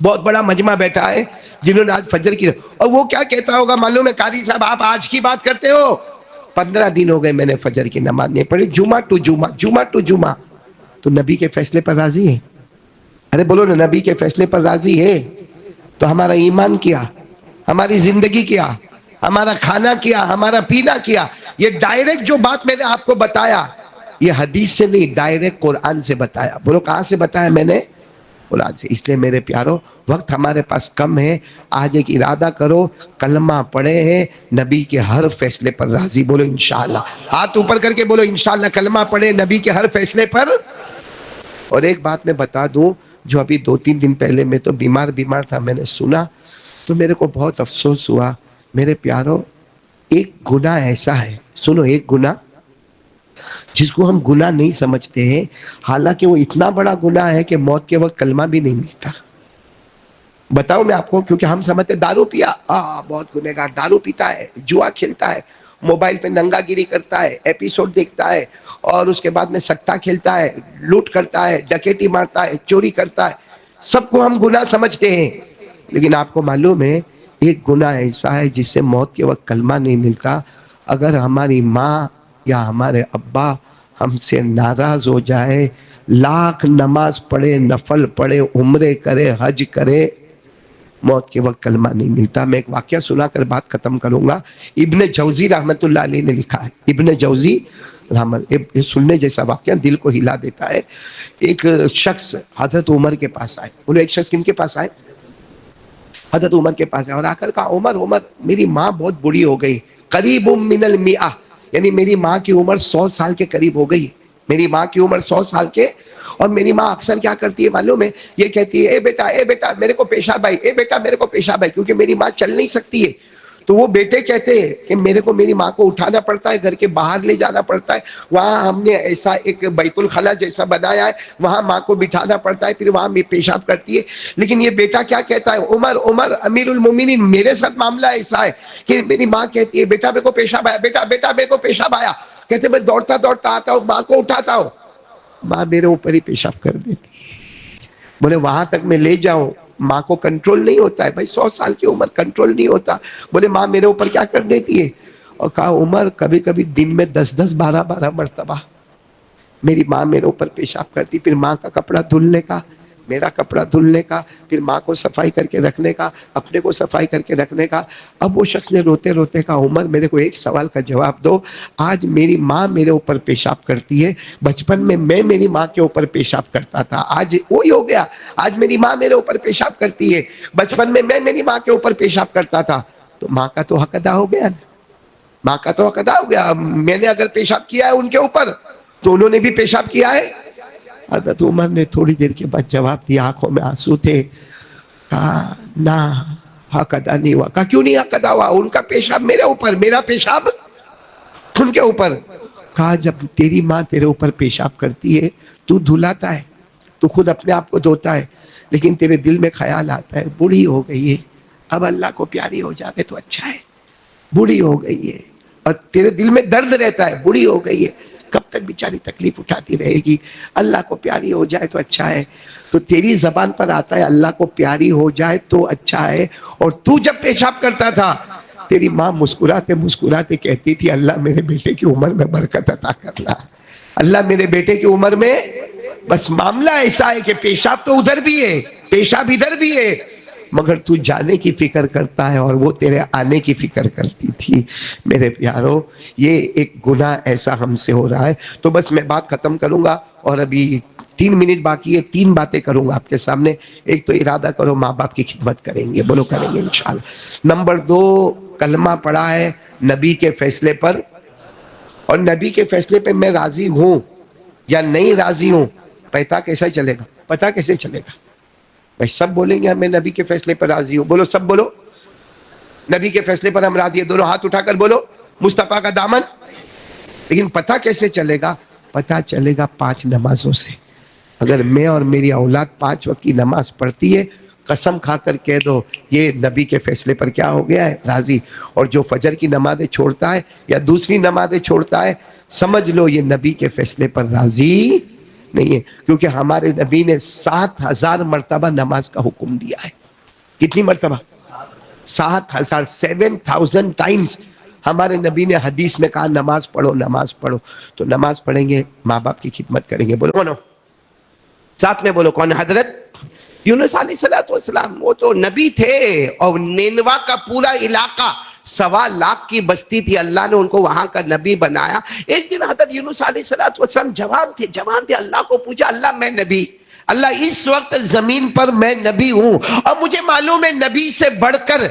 بہت بڑا مجمع بیٹھا ہے جنہوں نے آج فجر کی، اور وہ کیا کہتا ہوگا معلوم ہے؟ قاری صاحب آپ آج کی بات کرتے ہو، 15 دن ہو گئے میں نے فجر کی نماز نہیں پڑھی، جمعہ ٹو جمعہ، جمعہ ٹو جمعہ۔ تو نبی کے فیصلے پر راضی ہے؟ ارے بولو نا، نبی کے فیصلے پر راضی ہے؟ تو ہمارا ایمان کیا، ہماری زندگی کیا، ہمارا کھانا کیا، ہمارا پینا کیا، یہ ڈائریکٹ جو بات میں نے آپ کو بتایا یہ حدیث سے نہیں، ڈائریکٹ قرآن سے بتایا۔ بولو کہاں سے بتایا میں نے؟ قرآن سے۔ اس لیے میرے پیارو، وقت ہمارے پاس کم ہے، آج ایک ارادہ کرو، کلمہ پڑھے ہیں، نبی کے ہر فیصلے پر راضی، بولو انشاءاللہ، ہاتھ اوپر کر کے بولو انشاءاللہ، کلمہ پڑھے نبی کے ہر فیصلے پر۔ اور ایک بات میں بتا دوں، جو ابھی 2-3 دن پہلے میں تو بیمار تھا، میں نے سنا تو میرے کو بہت افسوس ہوا۔ میرے پیارو، ایک گناہ ایسا ہے، سنو، ایک گناہ جس کو ہم گناہ نہیں سمجھتے ہیں، حالانکہ وہ اتنا بڑا گناہ ہے کہ موت کے وقت کلمہ بھی نہیں ملتا۔ بتاؤں میں آپ کو، کیونکہ ہم سمجھتے دارو پیا، بہت گنہگار، دارو پیتا ہے، جوا کھیلتا ہے، موبائل پہ ننگا گیری کرتا ہے، ایپیسوڈ دیکھتا ہے، اور اس کے بعد میں سکتا کھیلتا ہے، لوٹ کرتا ہے، ڈکیٹی مارتا ہے، چوری کرتا ہے، سب کو ہم گناہ سمجھتے ہیں۔ لیکن آپ کو معلوم ہے ایک گناہ ایسا ہے جس سے موت کے وقت کلمہ نہیں ملتا۔ اگر ہماری ماں یا ہمارے ابا ہم سے ناراض ہو جائے، لاکھ نماز پڑھے، نفل پڑھے، عمرے کرے، حج کرے، موت کے وقت کلمہ نہیں ملتا۔ میں ایک واقعہ سنا کر بات ختم کروں گا۔ ابن جوزی رحمت اللہ علیہ نے لکھا ہے، ابن جوزی رحمت، سننے جیسا واقعہ، دل کو ہلا دیتا ہے۔ ایک شخص حضرت عمر کے پاس آئے، بولو ایک شخص کن کے پاس آئے؟ حضرت عمر کے پاس آئے، اور آ کر کہا عمر میری ماں بہت بڑی ہو گئی، قریب من المئہ، یعنی میری ماں کی عمر 100 سال کے قریب ہو گئی، میری ماں کی عمر 100 سال کے، اور میری ماں اکثر کیا کرتی ہے معلوم ہے؟ یہ کہتی ہے اے بیٹا میرے کو پیشاب آئی، اے بیٹا میرے کو پیشاب آئی، کیونکہ میری ماں چل نہیں سکتی ہے۔ تو وہ بیٹے کہتے ہیں کہ میری ماں کو اٹھانا پڑتا ہے، گھر کے باہر لے جانا پڑتا ہے، وہاں ہم نے ایسا ایک بیت الخلا جیسا بنایا ہے، وہاں ماں کو بٹھانا پڑتا ہے، پھر وہاں میں پیشاب کرتی ہے۔ لیکن یہ بیٹا کیا کہتا ہے؟ عمر امیر المومنین، میرے ساتھ معاملہ ایسا ہے کہ میری ماں کہتی ہے بیٹا میرے کو پیشاب آیا، بیٹا میرے کو پیشاب آیا، کہتے میں دوڑتا آتا ہوں، ماں کو اٹھاتا ہوں، ماں میرے اوپر ہی پیشاب کر دیتی ہے۔ بولے وہاں تک میں لے جاؤں، ماں کو کنٹرول نہیں ہوتا ہے بھائی، 100 سال کی عمر، کنٹرول نہیں ہوتا۔ بولے ماں میرے اوپر کیا کر دیتی ہے؟ اور کہا عمر کبھی کبھی دن میں 10 12 مرتبہ میری ماں میرے اوپر پیشاب کرتی، پھر ماں کا کپڑا دھلنے کا، میرا کپڑا دھلنے کا، پھر ماں کو صفائی کر کے رکھنے کا، اپنے کو صفائی کر کے رکھنے کا۔ اب وہ شخص نے روتے روتے کہا عمر میرے کو ایک سوال کا جواب دو، آج میری ماں میرے اوپر پیشاب کرتی ہے، بچپن میں میری ماں کے اوپر پیشاب کرتا تھا، آج وہی ہو گیا، آج میری ماں میرے اوپر پیشاب کرتی ہے، بچپن میں میری ماں کے اوپر پیشاب کرتا تھا، تو ماں کا تو حق ادا ہو گیا نا، ماں کا تو حق ادا ہو گیا۔ میں نے اگر پیشاب کیا ہے ان کے اوپر تو انہوں نے بھی پیشاب کیا ہے۔ حضرت عمر نے تھوڑی دیر کے بعد جواب دیا، آنکھوں میں آنسو تھے، کہا نہ حق ادا نہیں ہوا۔ کہا کیوں نہیں حق ادا ہوا؟ ان کا پیشاب میرے اوپر، میرا پیشاب ان کے اوپر۔ کہا جب تیری ماں تیرے اوپر پیشاب کرتی ہے تو دھلاتا ہے، تو خود اپنے آپ کو دھوتا ہے، لیکن تیرے دل میں خیال آتا ہے بوڑھی ہو گئی ہے، اب اللہ کو پیاری ہو جائے تو اچھا ہے، بوڑھی ہو گئی ہے، اور تیرے دل میں درد رہتا ہے بوڑھی ہو گئی ہے، کب تک بیچاری تکلیف اٹھاتی رہے گی، اللہ کو پیاری ہو جائے تو اچھا ہے۔ تو تیری زبان پر آتا ہے اللہ کو پیاری ہو جائے تو اچھا ہے، اور تو جب پیشاب کرتا تھا تیری ماں مسکراتے مسکراتے کہتی تھی اللہ میرے بیٹے کی عمر میں برکت عطا کرنا، اللہ میرے بیٹے کی عمر میں۔ بس معاملہ ایسا ہے کہ پیشاب تو ادھر بھی ہے، پیشاب ادھر بھی ہے، مگر تو جانے کی فکر کرتا ہے اور وہ تیرے آنے کی فکر کرتی تھی۔ میرے پیارو، یہ ایک گناہ ایسا ہم سے ہو رہا ہے۔ تو بس میں بات ختم کروں گا، اور ابھی 3 منٹ باقی ہے، 3 باتیں کروں گا آپ کے سامنے۔ ایک تو ارادہ کرو ماں باپ کی خدمت کریں گے، بولو کریں گے انشاءاللہ۔ نمبر 2، کلمہ پڑھا ہے نبی کے فیصلے پر، اور نبی کے فیصلے پہ میں راضی ہوں یا نہیں راضی ہوں، پتہ کیسے چلے گا؟ پتہ کیسے چلے گا؟ بھائی سب بولیں گے میں نبی کے فیصلے پر راضی ہوں، بولو سب بولو نبی کے فیصلے پر ہم راضی ہیں، دونوں ہاتھ اٹھا کر بولو مصطفیٰ کا دامن۔ لیکن پتہ کیسے چلے گا؟ پتہ چلے گا 5 نمازوں سے۔ اگر میں اور میری اولاد 5 وقت کی نماز پڑھتی ہے، قسم کھا کر کہہ دو یہ نبی کے فیصلے پر کیا ہو گیا ہے؟ راضی۔ اور جو فجر کی نمازیں چھوڑتا ہے یا دوسری نمازیں چھوڑتا ہے، سمجھ لو یہ نبی کے فیصلے پر راضی نہیں ہے، کیونکہ ہمارے نبی نے 7,000 مرتبہ نماز کا حکم دیا ہے. کتنی مرتبہ؟ 7,000، 7,000 ٹائمز ہمارے نبی نے حدیث میں کہا نماز پڑھو نماز پڑھو. تو نماز پڑھیں گے، ماں باپ کی خدمت کریں گے. بولو کون ہو؟ ساتھ میں بولو کون؟ حضرت یونس علیہ السلام. وہ تو نبی تھے، اور نینوا کا پورا علاقہ 1.25 کی بستی تھی، اللہ نے ان کو وہاں کا نبی بنایا. ایک دن حضرت یونس علیہ السلام جوان تھے، اللہ کو پوچھا اللہ میں نبی، اللہ اس وقت زمین پر میں نبی ہوں، اور مجھے معلوم ہے نبی سے بڑھ کر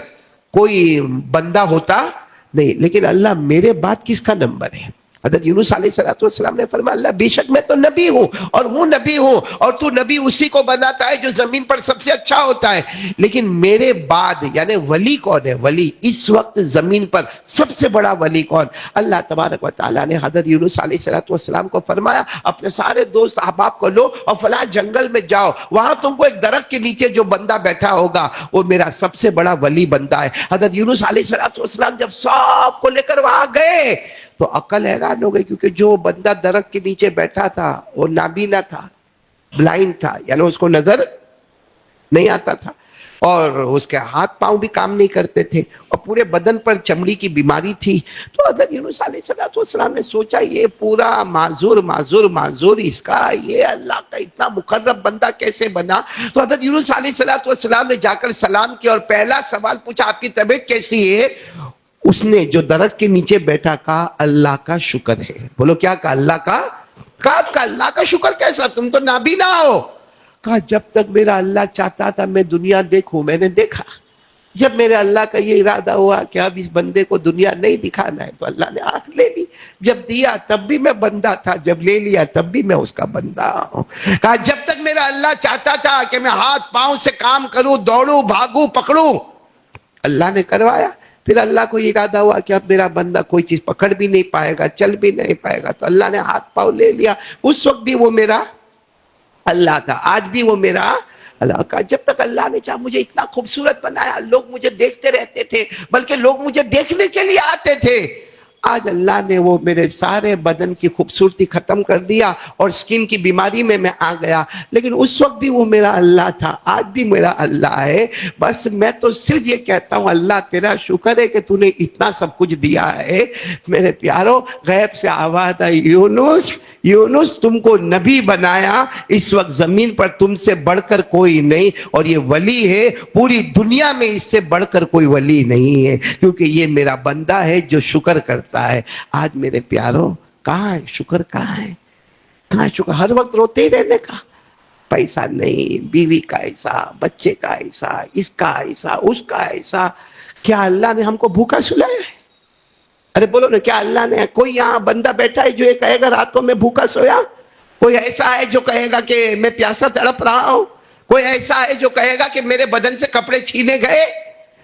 کوئی بندہ ہوتا نہیں، لیکن اللہ میرے بعد کس کا نمبر ہے؟ حضرت یونس علیہ السلام نے فرمایا اللہ بے شک میں تو نبی ہوں، اور ہوں نبی ہوں، اور تو نبی اسی کو بناتا ہے جو زمین پر سب سے اچھا ہوتا ہے، لیکن میرے بعد یعنی ولی کون ہے؟ ولی اس وقت زمین پر سب سے بڑا ولی کون؟ اللہ تبارک و تعالیٰ نے حضرت یونس علیہ السلام کو فرمایا اپنے سارے دوست احباب کو لو اور فلاں جنگل میں جاؤ، وہاں تم کو ایک درخت کے نیچے جو بندہ بیٹھا ہوگا وہ میرا سب سے بڑا ولی بندہ ہے. حضرت یونس علیہ السلام جب سب کو لے کر وہاں گئے تو عقل حیران ہو گئی، کیونکہ جو بندہ درخت کے نیچے بیٹھا تھا وہ نابینا تھا، بلائنڈ تھا، یعنی اس کو نظر نہیں آتا تھا، اور اس کے ہاتھ پاؤں بھی کام نہیں کرتے تھے، اور پورے بدن پر چمڑی کی بیماری تھی. تو حضرت یونس علیہ السلام نے سوچا یہ پورا معذور اس کا یہ اللہ کا اتنا مقرب بندہ کیسے بنا؟ تو حضرت یونس علیہ السلام نے جا کر سلام کیا اور پہلا سوال پوچھا آپ کی طبیعت کیسی ہے؟ اس نے جو درخت کے نیچے بیٹھا کہا اللہ کا شکر ہے. بولو کیا کہا؟ اللہ کا. کہا اللہ کا شکر کیسا؟ تم تو نابینا ہو. کہا جب تک میرا اللہ چاہتا تھا میں دنیا دیکھوں میں نے دیکھا، جب میرے اللہ کا یہ ارادہ ہوا کہ اب اس بندے کو دنیا نہیں دکھانا ہے تو اللہ نے آنکھ لے لی. جب دیا تب بھی میں بندہ تھا، جب لے لیا تب بھی میں اس کا بندہ ہوں. کہا جب تک میرا اللہ چاہتا تھا کہ میں ہاتھ پاؤں سے کام کروں، دوڑوں، بھاگوں، پکڑوں، اللہ نے کروایا. پھر اللہ کو یہ ارادہ ہوا کہ اب میرا بندہ کوئی چیز پکڑ بھی نہیں پائے گا، چل بھی نہیں پائے گا، تو اللہ نے ہاتھ پاؤں لے لیا. اس وقت بھی وہ میرا اللہ تھا، آج بھی وہ میرا اللہ کا. جب تک اللہ نے چاہا مجھے اتنا خوبصورت بنایا، لوگ مجھے دیکھتے رہتے تھے، بلکہ لوگ مجھے دیکھنے کے لیے آتے تھے. آج اللہ نے وہ میرے سارے بدن کی خوبصورتی ختم کر دیا اور سکن کی بیماری میں آ گیا، لیکن اس وقت بھی وہ میرا اللہ تھا، آج بھی میرا اللہ ہے. بس میں تو صرف یہ کہتا ہوں اللہ تیرا شکر ہے کہ تو نے اتنا سب کچھ دیا ہے. میرے پیارو غیب سے آواز آئی یونس تم کو نبی بنایا، اس وقت زمین پر تم سے بڑھ کر کوئی نہیں، اور یہ ولی ہے، پوری دنیا میں اس سے بڑھ کر کوئی ولی نہیں ہے، کیونکہ یہ میرا بندہ ہے جو شکر کرتا ہے. آج میرے پیارو کہاں ہے شکر؟ کہاں ہے؟ کہاں شکر؟ ہر وقت روتے ہی رہنے کا، پیسہ نہیں، بیوی کا ایسا، بچے کا ایسا، اس کا ایسا، اس کا ایسا. کیا اللہ نے ہم کو بھوکا سلایا ہے؟ ارے بولو نا، کیا اللہ نے؟ کوئی یہاں بندہ بیٹھا ہے جو یہ کہے گا رات کو میں بھوکا سویا؟ کوئی ایسا ہے جو کہے گا کہ میں پیاسا تڑپ رہا ہوں؟ کوئی ایسا ہے جو کہے گا کہ میرے بدن سے کپڑے چھینے گئے؟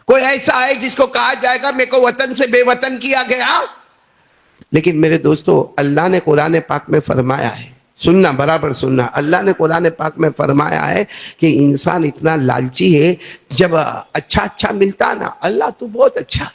کوئی ایسا ہے جس کو کہا جائے گا میرے کو وطن سے بے وطن کیا گیا؟ لیکن میرے دوستو اللہ نے قرآن پاک میں فرمایا ہے، سننا برابر سننا، اللہ نے قرآن پاک میں فرمایا ہے کہ انسان اتنا لالچی ہے، جب اچھا ملتا نا اللہ تو بہت اچھا،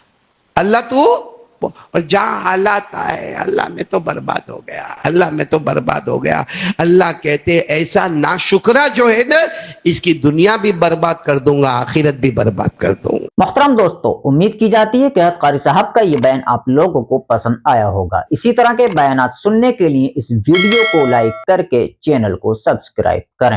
اللہ تو، اور جہاں حالات آئے اللہ میں تو برباد ہو گیا، اللہ میں تو برباد ہو گیا. اللہ کہتے ایسا ناشکرہ جو ہے نا اس کی دنیا بھی برباد کر دوں گا، آخرت بھی برباد کر دوں گا. محترم دوستو، امید کی جاتی ہے کہ حضرت قاری صاحب کا یہ بیان آپ لوگوں کو پسند آیا ہوگا. اسی طرح کے بیانات سننے کے لیے اس ویڈیو کو لائک کر کے چینل کو سبسکرائب کریں.